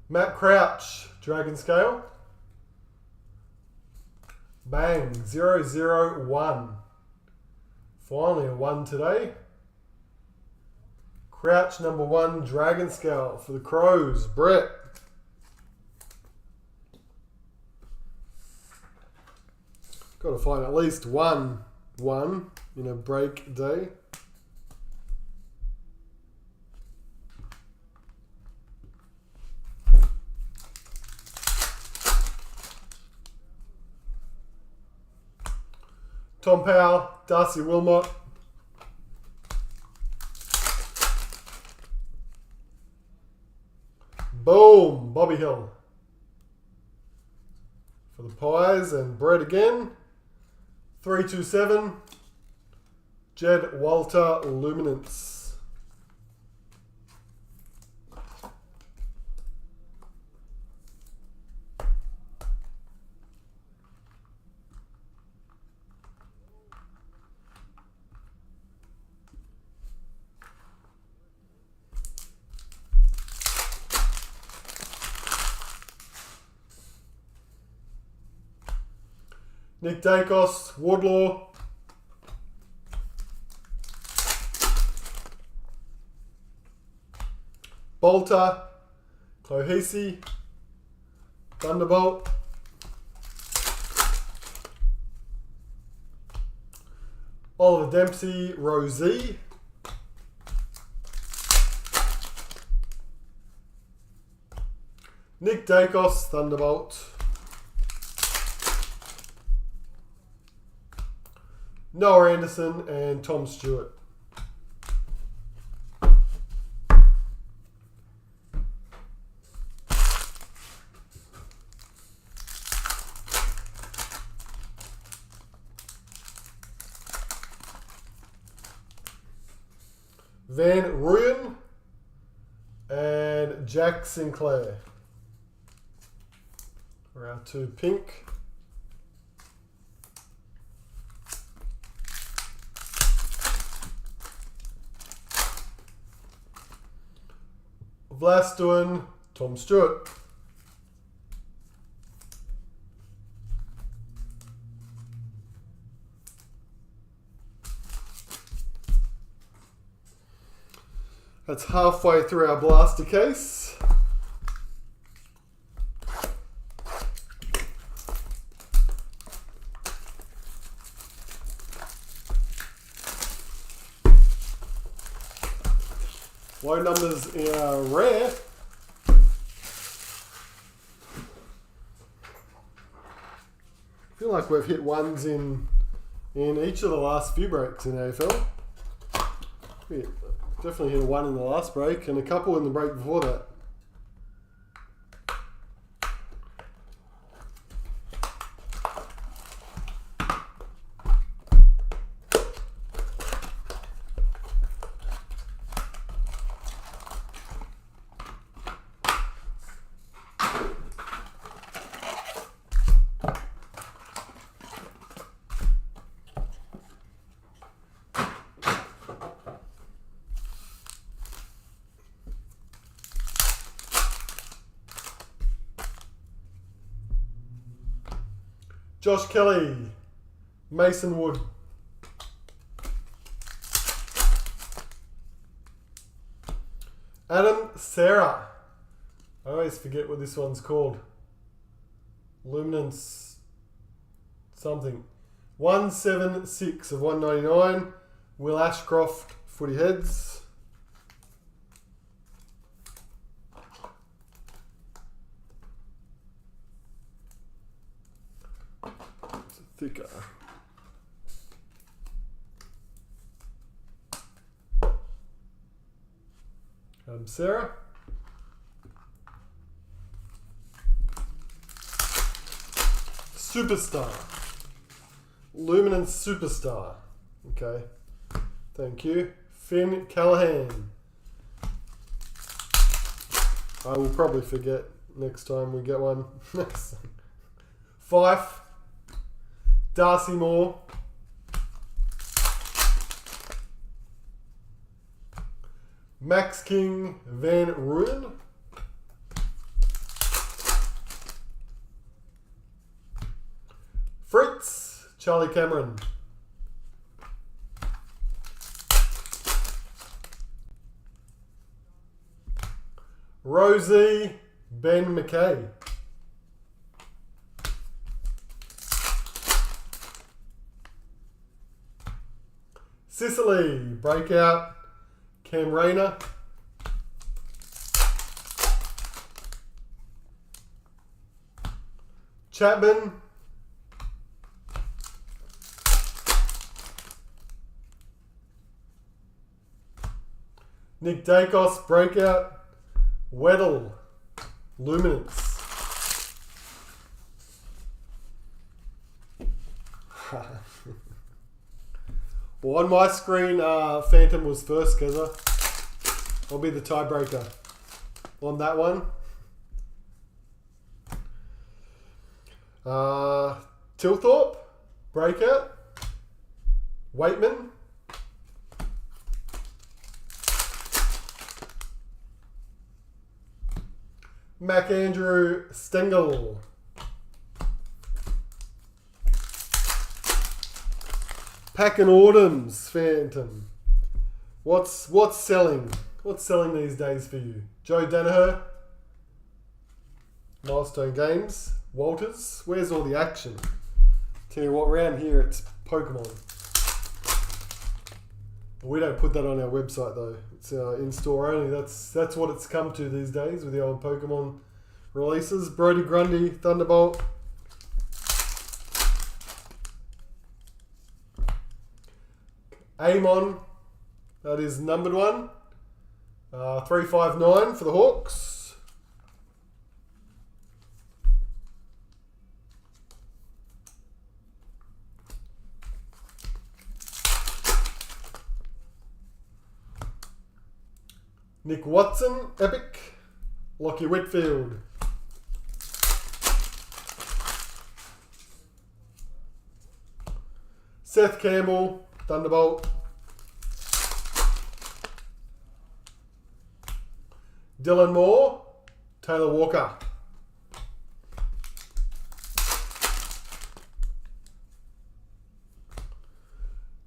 Matt Crouch, Dragon Scale. Bang, 001. Finally a 1 today. Crouch number 1, Dragon Scale for the Crows. Brett. Got to find at least one in a break day. Tom Powell, Darcy Wilmot. Boom, Bobby Hill. For the Pies and Brett again. 327. Jed Walter Luminance. Nick Diggaz, Wardlaw. Bolter, Clohesi, Thunderbolt. Oliver Dempsey, Rosie. Nick Diggaz, Thunderbolt. Noah Anderson and Tom Stewart. Van Ruyen and Jack Sinclair are our two pink. Vlastuin, Tom Stewart. That's halfway through our blaster case. Low numbers are rare. I feel like we've hit ones in each of the last few breaks in AFL. Yeah, definitely hit a one in the last break and a couple in the break before that. Josh Kelly, Mason Wood. Adam Sarah. I always forget what this one's called. Luminance something. 176 of 199. Will Ashcroft, Footy Heads. Thicker. Sarah. Superstar. Luminance Superstar. Okay. Thank you. Finn Callahan. I will probably forget next time we get one. Fife. Darcy Moore. Max King, Van Ruyen. Fritz, Charlie Cameron. Rosie, Ben McKay. Sicily, breakout, Cam Rayner. Chapman. Nick Diggaz, breakout. Weddle, Luminance. Well, on my screen, Phantom was first, Keza. I'll be the tiebreaker on that one. Tilthorpe, breakout. Waitman. McAndrew Stengel. Pack and Autumn's Phantom. What's selling? What's selling these days for you? Joe Danaher. Milestone Games. Walters. Where's all the action? Tell you what, around here it's Pokemon. We don't put that on our website though. It's in-store only. That's what it's come to these days with the old Pokemon releases. Brody Grundy, Thunderbolt. Amon, that is numbered one. 359 for the Hawks. Nick Watson, Epic. Lockie Whitfield. Seth Campbell, Thunderbolt. Dylan Moore, Taylor Walker.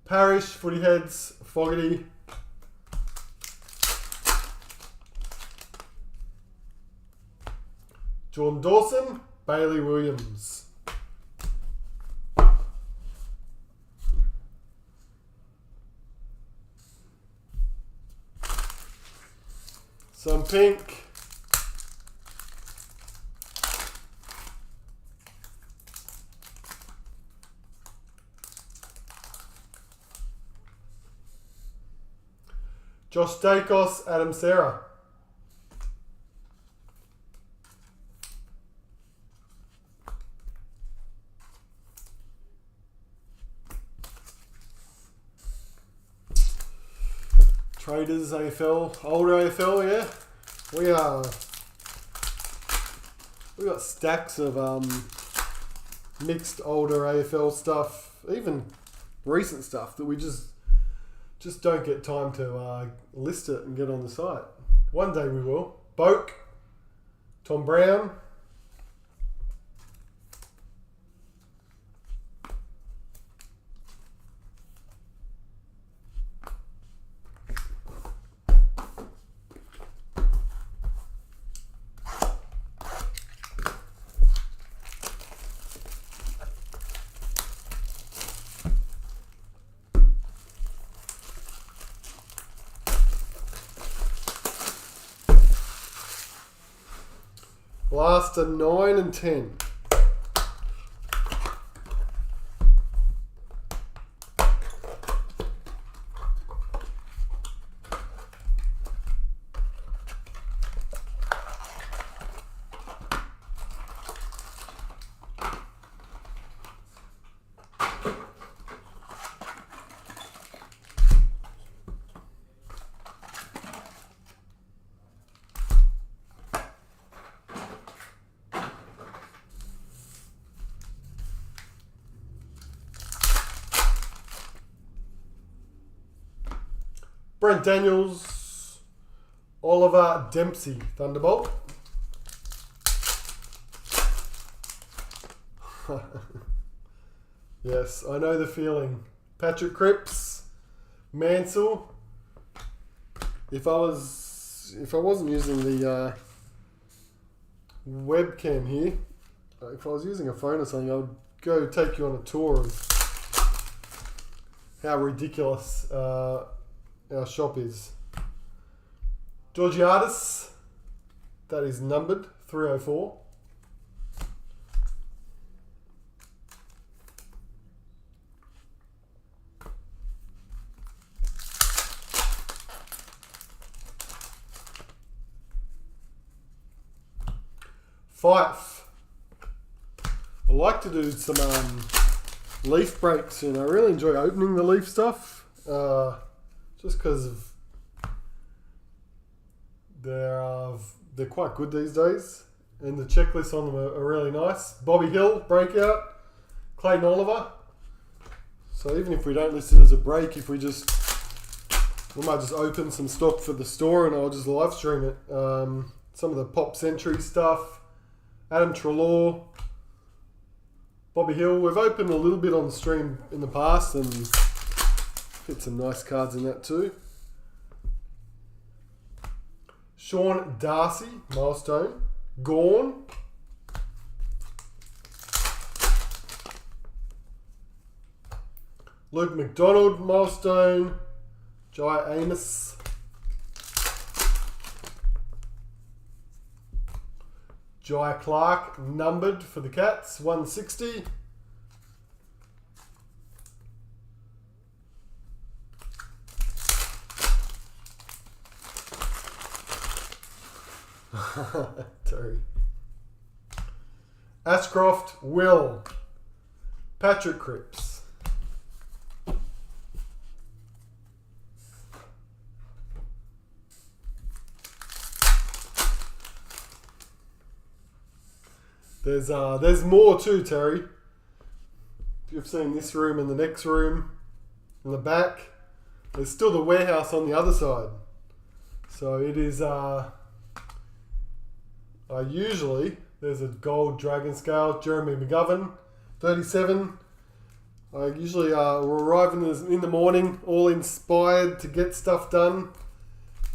Parrish, Footy Heads, Fogarty. Jordan Dawson, Bailey Williams. Some pink. Josh Dacos, Adam Serra. Traders AFL, older AFL, yeah. We got stacks of mixed older AFL stuff, even recent stuff that we just don't get time to list it and get on the site. One day we will. Boak, Tom Brown. Last are 9 and 10. Brent Daniels, Oliver Dempsey, Thunderbolt. Yes, I know the feeling. Patrick Cripps, Mansell. If I wasn't using the webcam here, if I was using a phone or something, I would go take you on a tour of how ridiculous our shop is. Georgiadis, that is numbered 304. Fife. I like to do some leaf breaks, and I really enjoy opening the leaf stuff. Just because of they're quite good these days, and the checklists on them are really nice. Bobby Hill, breakout. Clayton Oliver. So even if we don't list it as a break, we might just open some stock for the store and I'll just live stream it. Some of the Pop Century stuff. Adam Treloar. Bobby Hill. We've opened a little bit on the stream in the past, and Fit some nice cards in that too. Sean Darcy, milestone. Gorn. Luke McDonald, milestone. Jai Amos. Jai Clark, numbered for the Cats, 160. Terry. Ashcroft, Will. Patrick Cripps. There's more too, Terry. You've seen this room and the next room, in the back. There's still the warehouse on the other side. So it is. Usually there's a gold dragon scale. Jeremy McGovern, 37. I usually will arrive in the morning, all inspired to get stuff done,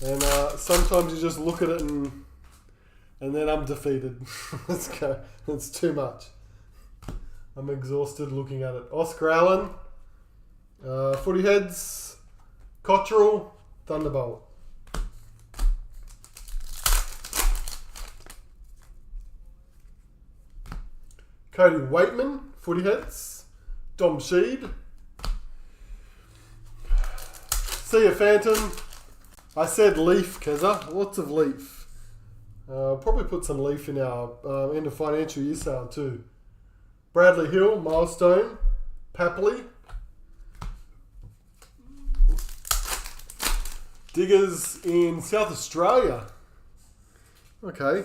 and sometimes you just look at it and then I'm defeated. Let's go. It's too much. I'm exhausted looking at it. Oscar Allen, Footy Heads, Cottrell, Thunderbolt. Cody Waitman, Footy Heads, Dom Sheed, See ya Phantom. I said leaf, Keza. Lots of leaf. I'll probably put some leaf in our end of financial year sale too. Bradley Hill, milestone. Papley. Diggaz in South Australia. Okay.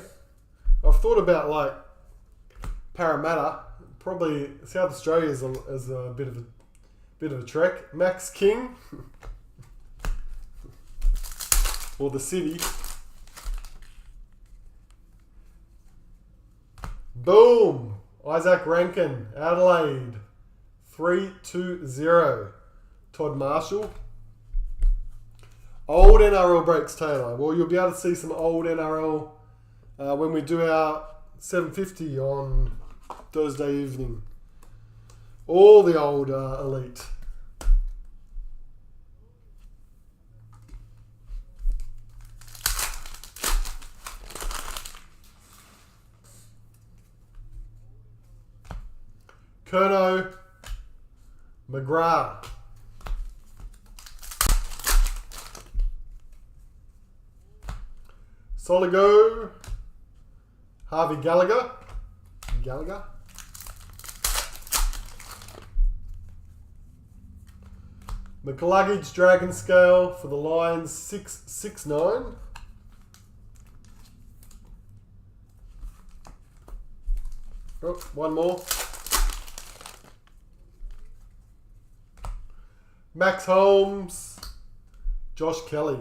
I've thought about like Parramatta. Probably South Australia is a bit of a trek. Max King. Or the city. Boom! Isaac Rankin, Adelaide. 3-2-0. Todd Marshall. Old NRL breaks, Taylor. Well, you'll be able to see some old NRL when we do our 750 on Thursday evening. All the old elite. Kerno, McGrath. Soligo, Harvey Gallagher. McLuggage Dragon Scale for the Lions, 669. Oh, one more. Max Holmes, Josh Kelly.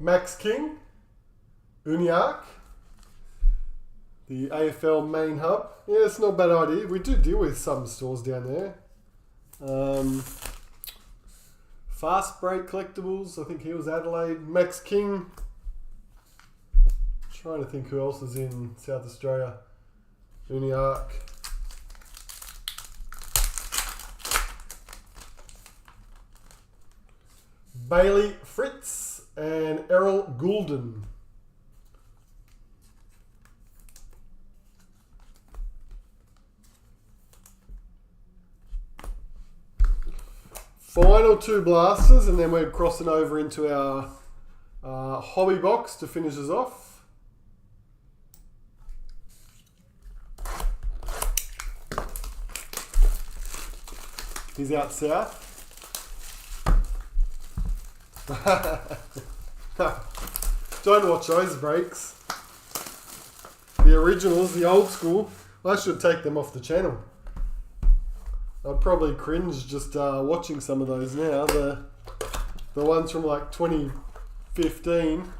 Max King, Uniacke. The AFL main hub. Yeah, it's not a bad idea. We do deal with some stores down there. Fast Break Collectibles. I think he was Adelaide. Max King. Trying to think who else is in South Australia. Uniacke. Bailey Fritz and Errol Goulden. Final two blasters, and then we're crossing over into our hobby box to finish us off. He's out south. Don't watch those breaks. The originals, the old school. I should take them off the channel. I'd probably cringe just watching some of those now. The ones from like 2015.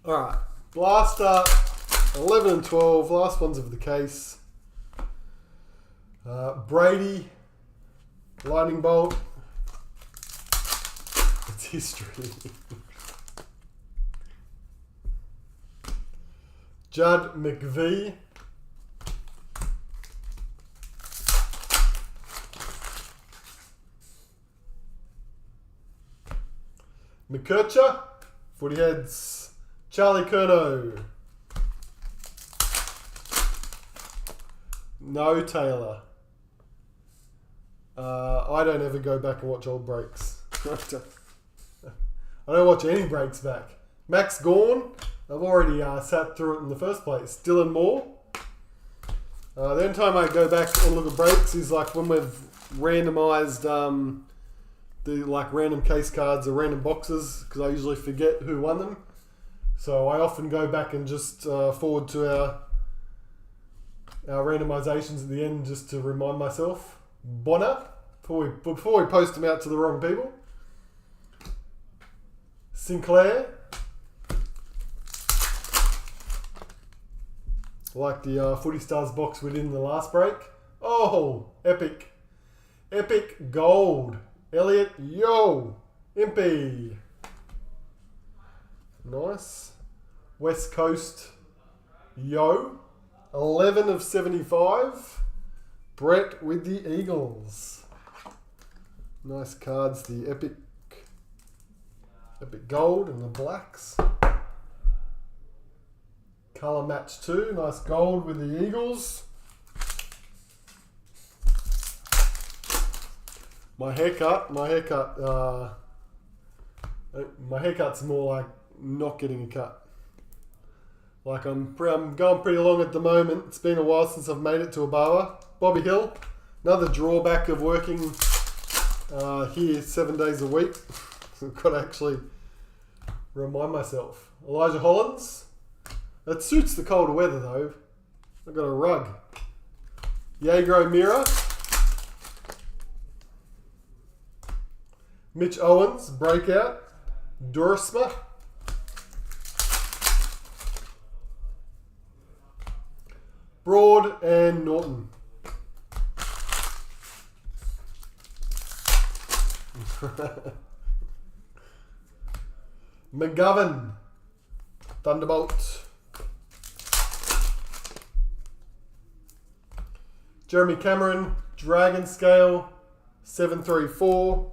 Alright, Blaster, 11 and 12, last ones of the case. Brady, Lightning Bolt. It's history. Judd McVee. McKercher, Footy Heads. Charlie Curnow. No Taylor. I don't ever go back and watch old breaks. I don't watch any breaks back. Max Gawn. I've already sat through it in the first place. Dylan Moore. The only time I go back and look at breaks is like when we've randomised the like random case cards or random boxes, because I usually forget who won them. So I often go back and just forward to our randomisations at the end just to remind myself. Bonner, before we post them out to the wrong people. Sinclair. Like the Footy Stars box within the last break. Oh, epic. Epic gold. Elliot, yo. Impy. Nice. West Coast, yo. 11 of 75. Brett with the Eagles. Nice cards. The epic gold and the blacks. Colour match 2. Nice gold with the Eagles. My haircut's more like not getting a cut. Like I'm going pretty long at the moment. It's been a while since I've made it to a barber. Bobby Hill, another drawback of working here 7 days a week. I've got to actually remind myself. Elijah Hollins. That suits the colder weather though. I've got a rug. Jaeger Mira. Mitch Owens, breakout. Durisma. Broad and Norton. McGovern. Thunderbolt. Jeremy Cameron. Dragon Scale. 734.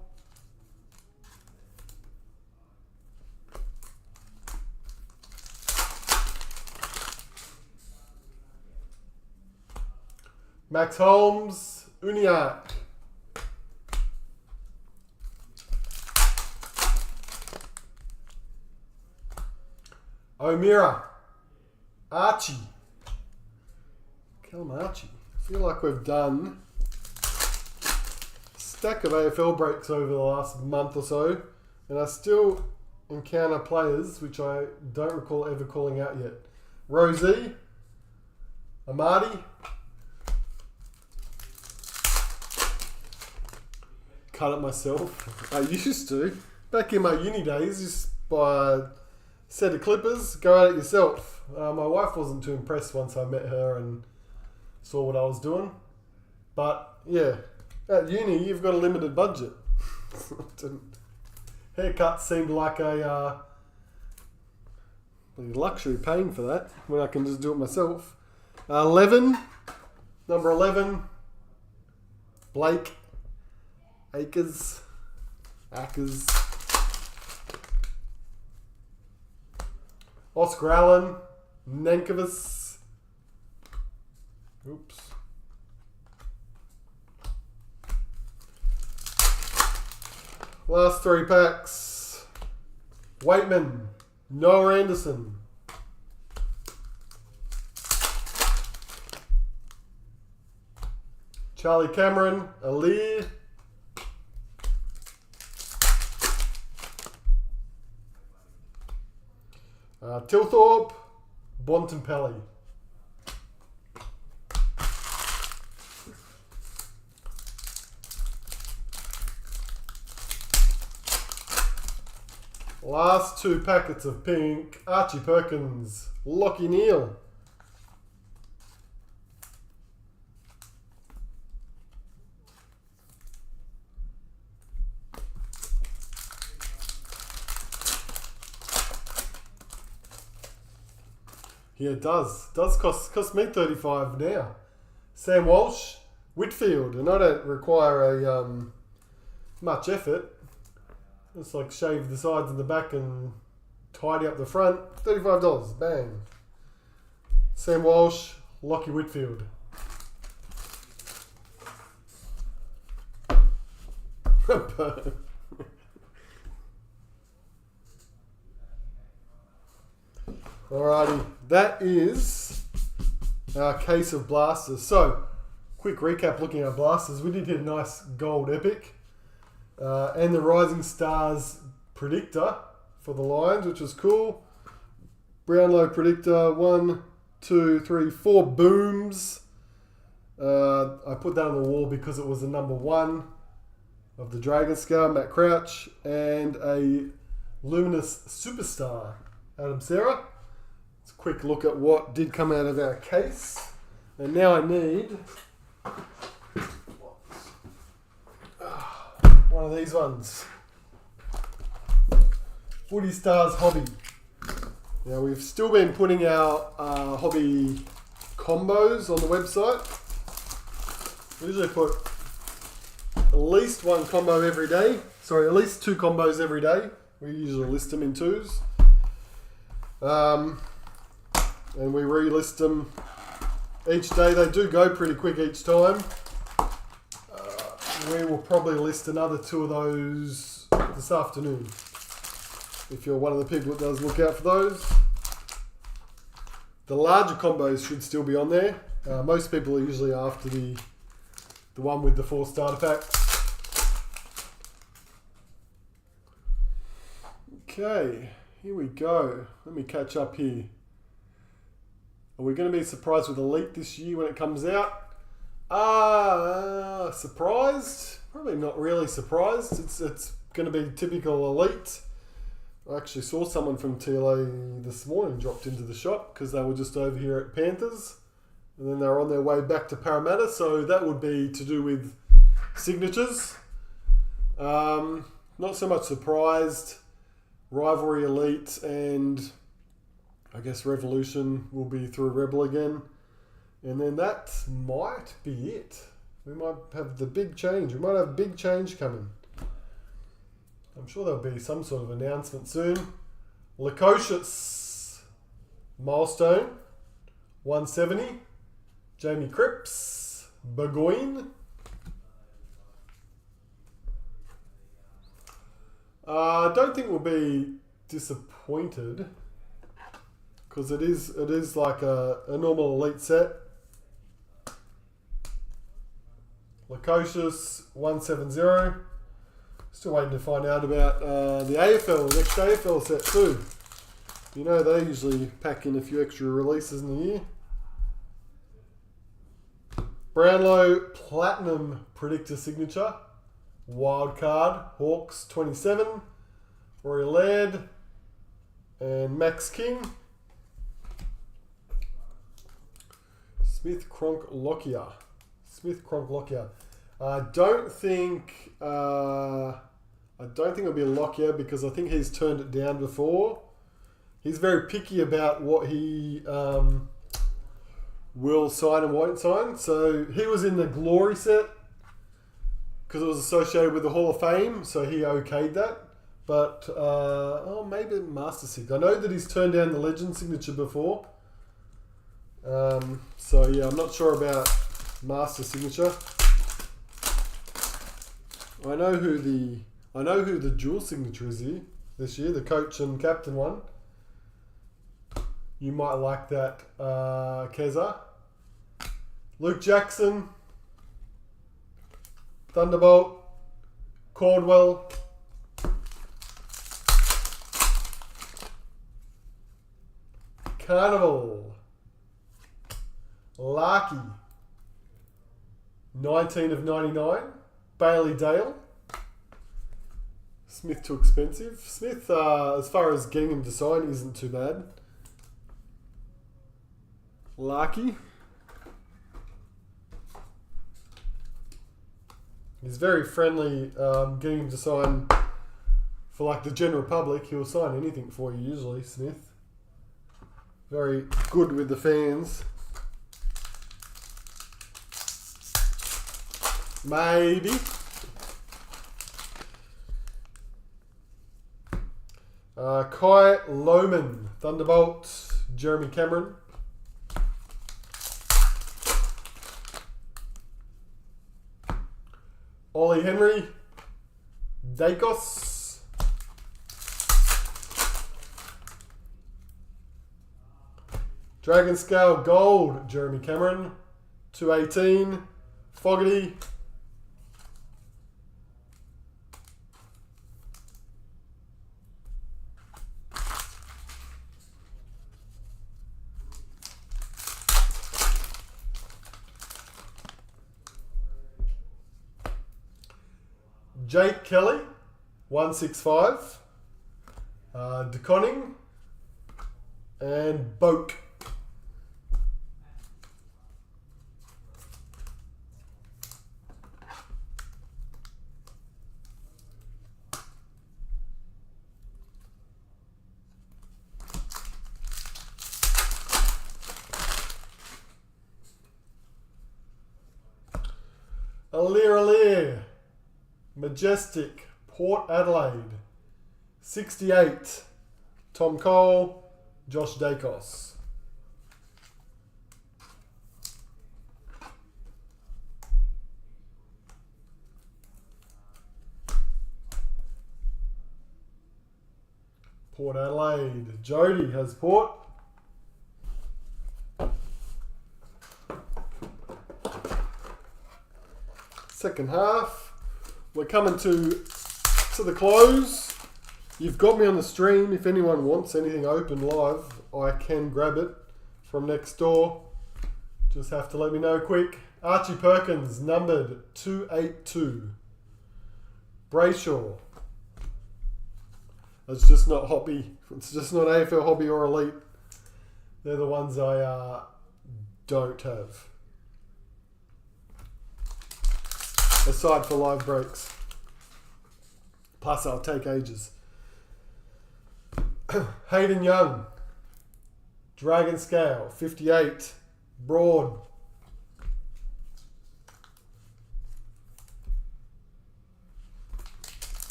Max Holmes, Uniac. O'Meara, Archie. Kill him, Archie. I feel like we've done a stack of AFL breaks over the last month or so, and I still encounter players which I don't recall ever calling out yet. Rosie, Amadi. Cut it myself. I used to. Back in my uni days, just buy a set of clippers, go at it yourself. My wife wasn't too impressed once I met her and saw what I was doing. But yeah, at uni you've got a limited budget. Haircuts seemed like a luxury paying for that when I can just do it myself. 11, number 11, Blake. Ackers. Oscar Allen. Nankovas. Oops. Last 3 packs. Waitman, Noah Anderson. Charlie Cameron, Alir. Tilthorpe, Bontempelli. Last 2 packets of pink, Archie Perkins, Lockie Neal. Yeah, it does. It does cost me $35 now. Sam Walsh, Whitfield, and I don't require a much effort. Just like shave the sides and the back and tidy up the front. $35, bang. Sam Walsh, Lockie Whitfield. Alrighty, that is our case of blasters. So, quick recap looking at our blasters. We did hit a nice gold epic and the Rising Stars predictor for the Lions, which was cool. Brownlow predictor, 1, 2, 3, 4 booms. I put that on the wall because it was the number 1 of the Dragon Scale, Matt Crouch, and a Luminous Superstar, Adam Serra. Let's quick look at what did come out of our case. And now I need one of these ones. Footy Stars Hobby. Now we've still been putting our hobby combos on the website. We usually put at least 1 combo every day. Sorry, at least 2 combos every day. We usually list them in 2s. And we relist them each day. They do go pretty quick each time. We will probably list another 2 of those this afternoon. If you're one of the people that does look out for those. The larger combos should still be on there. Most people are usually after the one with the 4 starter packs. Okay, here we go. Let me catch up here. Are we going to be surprised with Elite this year when it comes out? Surprised? Probably not really surprised. It's going to be typical Elite. I actually saw someone from TLA this morning dropped into the shop because they were just over here at Panthers. And then they were on their way back to Parramatta. So that would be to do with signatures. Not so much surprised. Rivalry Elite and I guess Revolution will be through Rebel again. And then that might be it. We might have the big change. We might have big change coming. I'm sure there'll be some sort of announcement soon. Lukosius Milestone 170. Jamie Cripps Burgoyne. I don't think we'll be disappointed because it is like a normal Elite set. Lukosius 170. Still waiting to find out about the AFL, next AFL set too. You know they usually pack in a few extra releases in the year. Brownlow Platinum Predictor Signature. Wildcard Hawks 27. Rory Laird and Max King. Smith Cronk Lockyer. I don't think it'll be a Lockyer because I think he's turned it down before. He's very picky about what he will sign and won't sign. So he was in the Glory set because it was associated with the Hall of Fame, so he okayed that. But maybe Master Sig. I know that he's turned down the Legend signature before. So yeah, I'm not sure about Master signature. I know who the dual signature is here. this year, the coach and captain one. You might like that, Keza. Luke Jackson, Thunderbolt, Caldwell, Carnival, Larky, 19 of 99, Bailey Dale. Smith too expensive. Smith, as far as getting him to sign, isn't too bad. Larky. He's very friendly, getting him to sign for like the general public. He'll sign anything for you usually, Smith. Very good with the fans. Maybe. Kai Lohman, Thunderbolt, Jeremy Cameron. Ollie Henry, Diggaz. Dragon Scale Gold, Jeremy Cameron, 218, Fogarty. Jake Kelly, 165. DeConning and Boak. Aliir. Majestic, Port Adelaide, 68, Tom Cole, Josh Dacos. Port Adelaide, Jody has Port. Second half. We're coming to the close. You've got me on the stream. If anyone wants anything open live, I can grab it from next door. Just have to let me know quick. Archie Perkins, numbered 282. Brayshaw. It's just not hobby. It's just not AFL hobby or elite. They're the ones I don't have. Aside for live breaks. Plus, I'll take ages. Hayden Young. Dragon Scale, 58. Broad.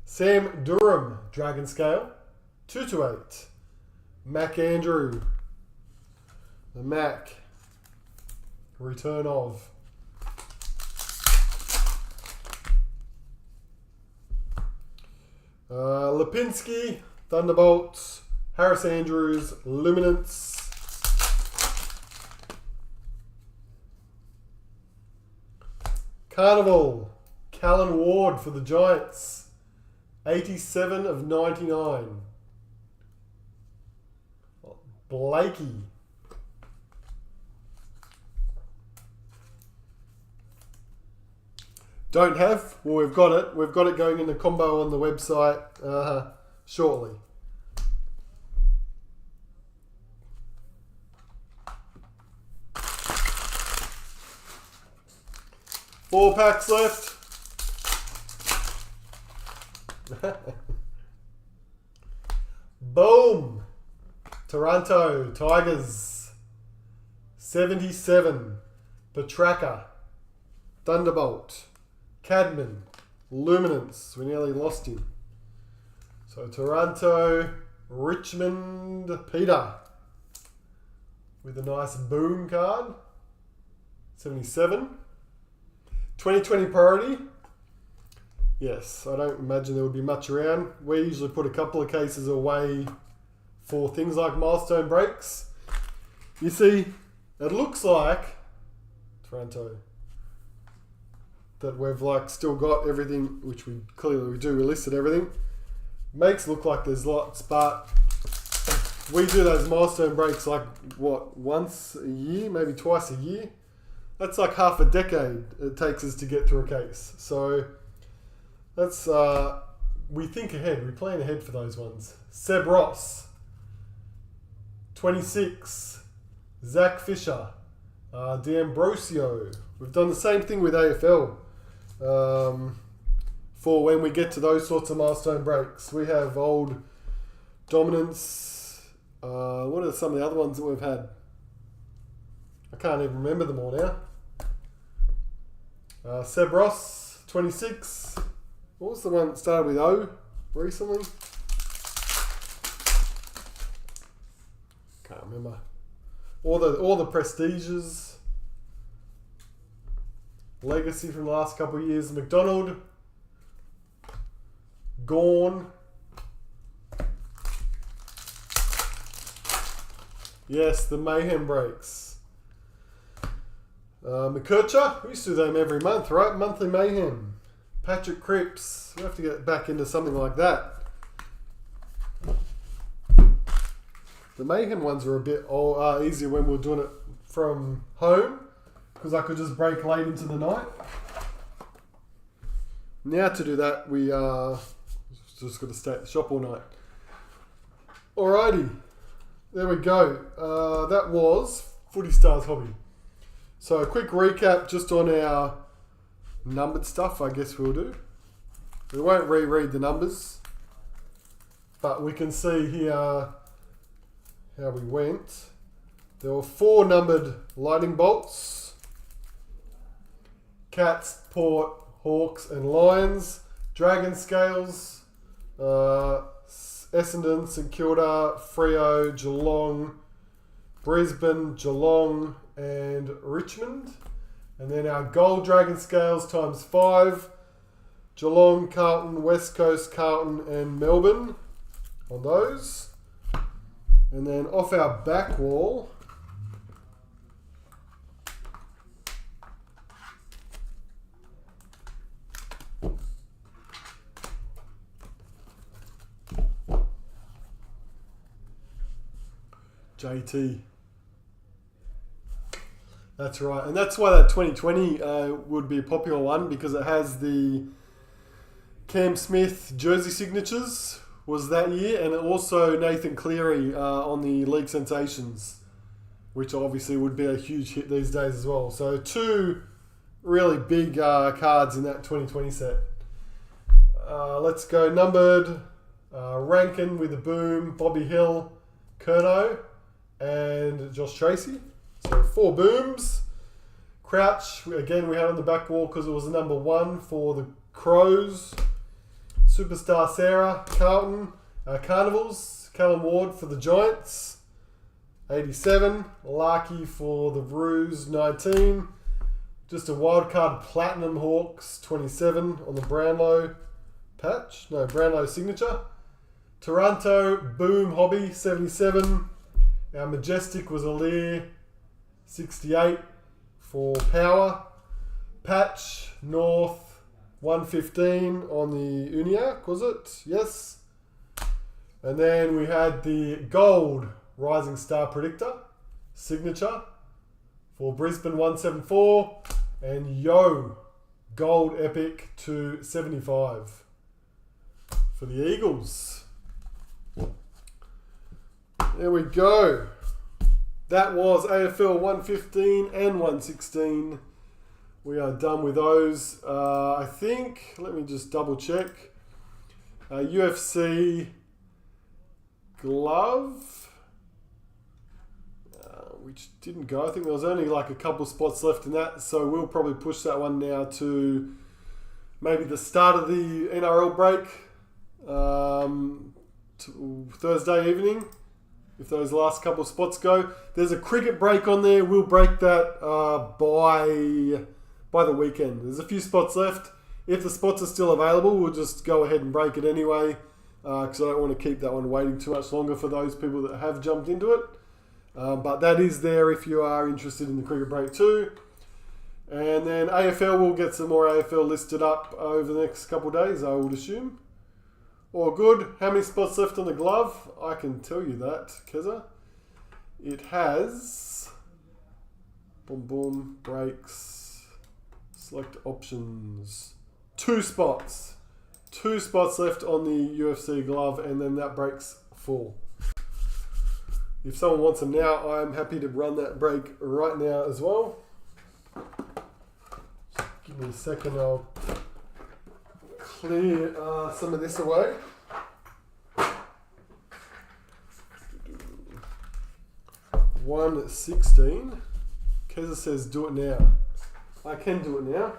Sam Durham, Dragon Scale, 228. Mac Andrew. The Mac. Return of. Lipinski, Thunderbolts, Harris Andrews, Luminance. Carnival, Callan Ward for the Giants, 87 of 99. Blakey. Don't have? Well, we've got it. We've got it going in the combo on the website shortly. Four packs left. Boom. Toronto Tigers. 77. Petraka. Thunderbolt. Cadman, Luminance, we nearly lost him. So Toronto, Richmond, Peter, with a nice boom card, 77. 2020 priority. Yes, I don't imagine there would be much around. We usually put a couple of cases away for things like milestone breaks. You see, it looks like Toronto that we've like still got everything, which we clearly do. We listed everything. Makes it look like there's lots, but we do those milestone breaks like what, once a year, maybe twice a year. That's like half a decade it takes us to get through a case. So that's we think ahead. We plan ahead for those ones. Seb Ross, 26. Zach Fisher, D'Ambrosio. We've done the same thing with AFL. For when we get to those sorts of milestone breaks, we have old dominance. What are some of the other ones that we've had? I can't even remember them all now. Seb Ross, 26. What was the one that started with O recently? Can't remember. All the prestiges. Legacy from the last couple of years. McDonald. Gorn. Yes, the Mayhem breaks. McKercher. We used to do them every month, right? Monthly Mayhem. Patrick Cripps. We have to get back into something like that. The Mayhem ones are a bit easier when we're doing it from home, because I could just break late into the night. Now to do that, we just got to stay at the shop all night. Alrighty, there we go. That was Footy Stars Hobby. So a quick recap just on our numbered stuff, I guess we'll do. We won't reread the numbers, but we can see here how we went. There were 4 numbered lightning bolts. Cats, Port, Hawks and Lions. Dragon Scales. Essendon, St Kilda, Freo, Geelong, Brisbane, Geelong and Richmond. And then our gold Dragon Scales times 5. Geelong, Carlton, West Coast, Carlton and Melbourne on those. And then off our back wall, JT. That's right. And that's why that 2020 would be a popular one, because it has the Cam Smith jersey signatures was that year, and also Nathan Cleary on the League Sensations, which obviously would be a huge hit these days as well. So 2 really big cards in that 2020 set. Let's go numbered. Rankin with the boom, Bobby Hill, Curnow, and Josh Tracy. So 4 booms. Crouch, again, we had on the back wall because it was the number 1 for the Crows. Superstar Sarah, Carlton. Carnivals, Callum Ward for the Giants. 87. Larky for the Roos, 19. Just a wildcard Platinum Hawks, 27 on the Brownlow patch. No, Brownlow signature. Toronto, Boom Hobby, 77. Our Majestic was a Lear, 68 for Power. Patch, North, 115 on the Uniac, was it? Yes. And then we had the gold Rising Star Predictor signature for Brisbane, 174. And Yo gold epic to 75 for the Eagles. There we go. That was AFL 115 and 116. We are done with those. I think, let me just double check. UFC glove, which didn't go. I think there was only like a couple spots left in that. So we'll probably push that one now to maybe the start of the NRL break, to Thursday evening, if those last couple of spots go. There's a cricket break on there. We'll break that by by the weekend. There's a few spots left. If the spots are still available, we'll just go ahead and break it anyway, because I don't want to keep that one waiting too much longer for those people that have jumped into it. But that is there if you are interested in the cricket break too. And then AFL, will get some more AFL listed up over the next couple of days, I would assume. All good. How many spots left on the glove? I can tell you that, Keza. It has... Boom, boom, breaks, select options. 2 spots. 2 spots left on the UFC glove, and then that breaks full. If someone wants them now, I'm happy to run that break right now as well. Give me a second, I'll clear some of this away. 1:16. Keza says do it now. I can do it now.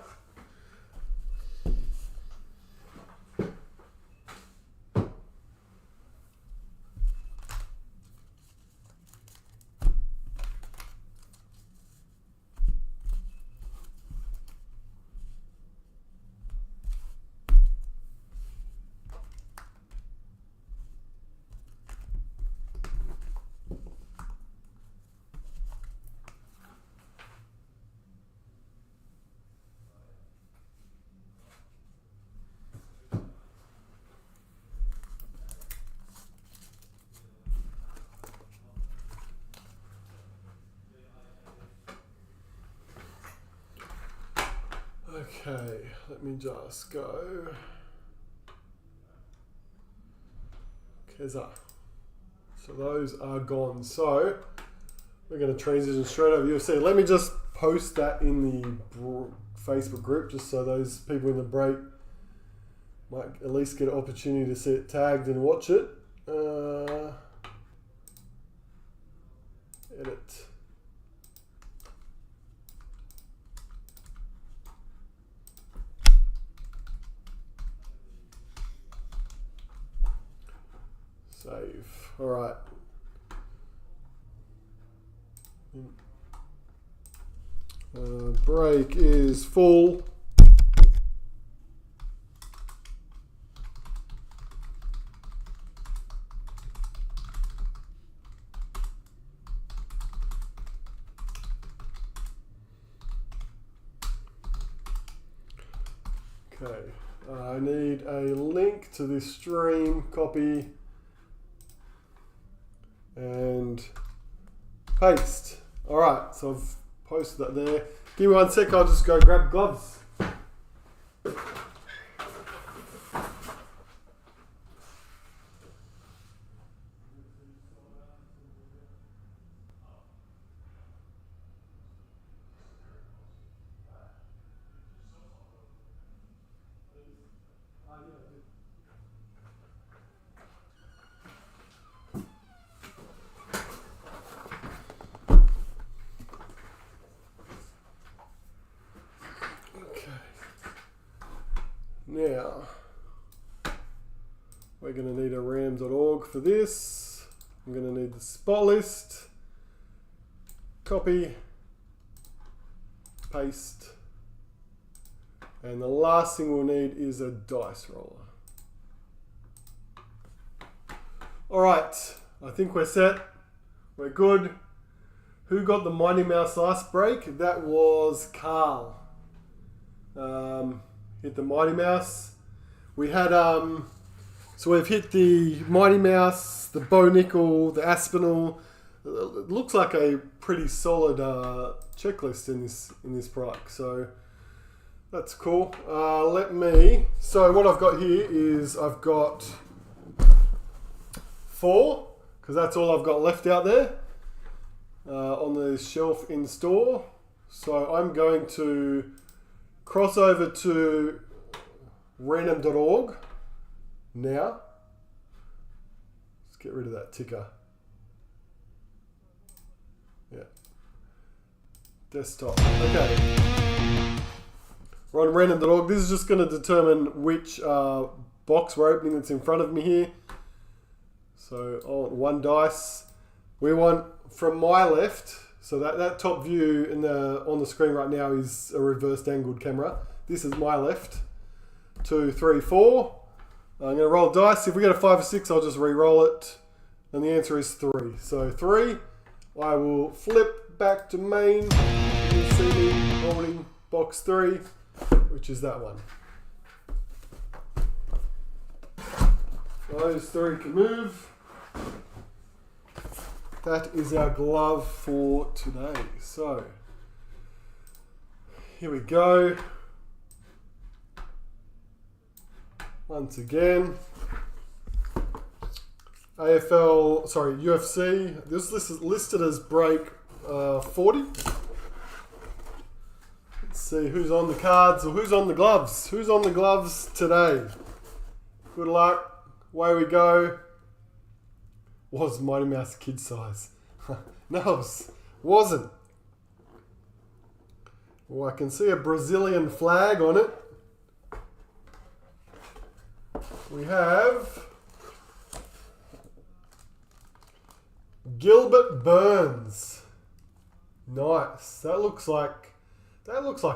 Okay, let me just go. Keza. So those are gone. So we're going to transition straight over UFC. Let me just post that in the Facebook group, just so those people in the break might at least get an opportunity to see it tagged and watch it. Edit. Save. All right. Break is full. Okay. I need a link to this stream. Copy. And paste. Alright, so I've posted that there. Give me 1 sec, I'll just go grab gloves. Now, we're going to need a ram.org for this. I'm going to need the spot list. Copy. Paste. And the last thing we'll need is a dice roller. Alright, I think we're set. We're good. Who got the Mighty Mouse last break? That was Carl. Hit the Mighty Mouse. We had, so we've hit the Mighty Mouse, the Bow Nickel, the Aspinall. It looks like a pretty solid checklist in this break. So that's cool. So what I've got here is I've got 4, because that's all I've got left out there on the shelf in store. So I'm going to cross over to random.org now. Let's get rid of that ticker. Yeah. Desktop. Okay. We're on random.org. This is just going to determine which box we're opening that's in front of me here. So I want 1 dice. We want from my left. So that top view on the screen right now is a reversed angled camera. This is my left. 2, 3, 4. I'm going to roll dice. If we get a 5 or 6, I'll just re-roll it. And the answer is 3. So 3. I will flip back to main. You see me holding box 3, which is that one. Those 3 can move. That is our glove for today. So, here we go. Once again, UFC. This is listed as break 40. Let's see who's on the cards or who's on the gloves. Who's on the gloves today? Good luck. Away we go. Was Mighty Mouse kid size? No, it wasn't. Well, I can see a Brazilian flag on it. We have Gilbert Burns. Nice. That looks like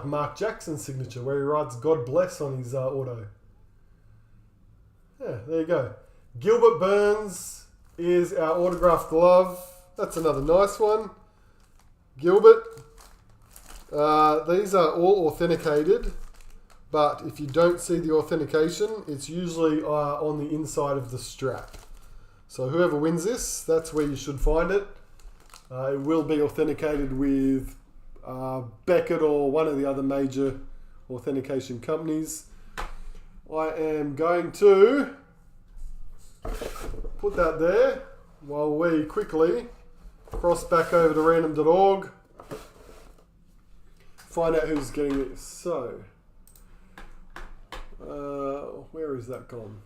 Mark Jackson's signature, where he writes "God bless" on his auto. Yeah, there you go. Gilbert Burns is our autographed glove. That's another nice one. Gilbert. These are all authenticated, but if you don't see the authentication, it's usually on the inside of the strap. So whoever wins this, that's where you should find it. It will be authenticated with Beckett or one of the other major authentication companies. I am going to put that there while we quickly cross back over to random.org, find out who's getting this. So, where is that gone?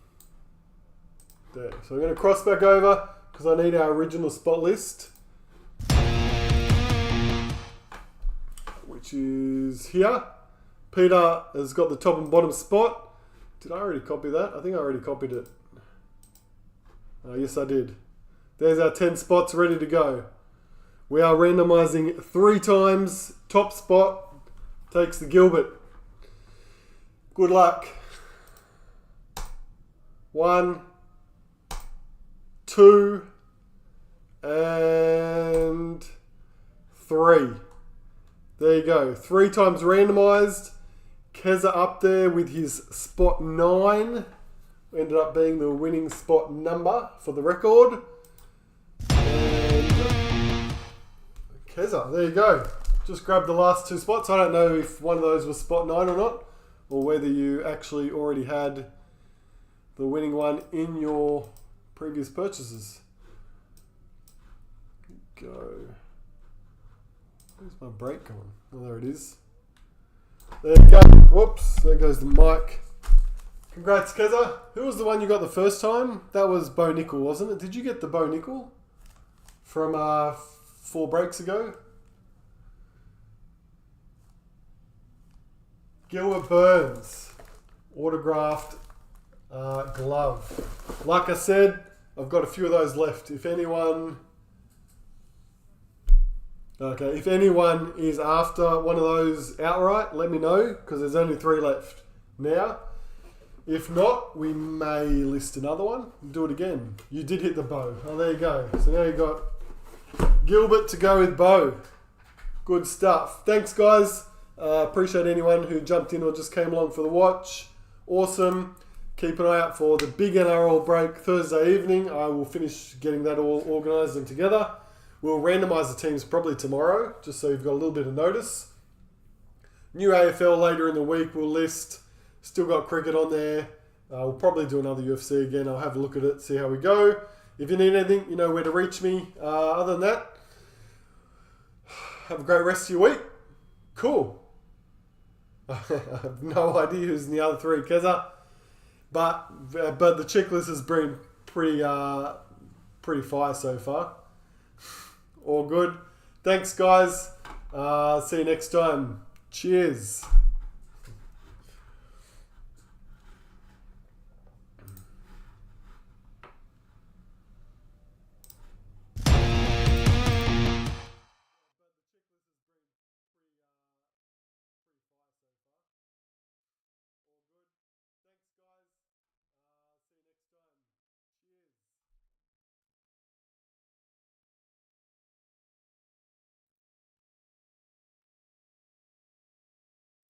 There. So I'm going to cross back over because I need our original spot list, which is here. Peter has got the top and bottom spot. Did I already copy that? I think I already copied it. Yes, I did. There's our 10 spots ready to go. We are randomizing 3 times. Top spot takes the Gilbert. Good luck. 1, 2, and 3. There you go. 3 times randomized. Keza up there with his spot 9. Ended up being the winning spot number for the record. And Keza, there you go. Just grabbed the last 2 spots. I don't know if one of those was spot 9 or not, or whether you actually already had the winning one in your previous purchases. Go. Where's my break going? Oh, there it is. There you go. Whoops, there goes the mic. Congrats, Keza. Who was the one you got the first time? That was Bo Nickel, wasn't it? Did you get the Bo Nickel from 4 breaks ago? Gilbert Burns, autographed glove. Like I said, I've got a few of those left. If anyone is after one of those outright, let me know, because there's only 3 left now. If not, we may list another one and do it again. You did hit the bow. Oh, there you go. So now you've got Gilbert to go with Bo. Good stuff. Thanks, guys. Appreciate anyone who jumped in or just came along for the watch. Awesome. Keep an eye out for the big NRL break Thursday evening. I will finish getting that all organised and together. We'll randomise the teams probably tomorrow, just so you've got a little bit of notice. New AFL later in the week we'll list. Still got cricket on there. We'll probably do another UFC again. I'll have a look at it, see how we go. If you need anything, you know where to reach me. Other than that, have a great rest of your week. Cool. I have no idea who's in the other 3, Keza. But the checklist has been pretty fire so far. All good. Thanks, guys. See you next time. Cheers.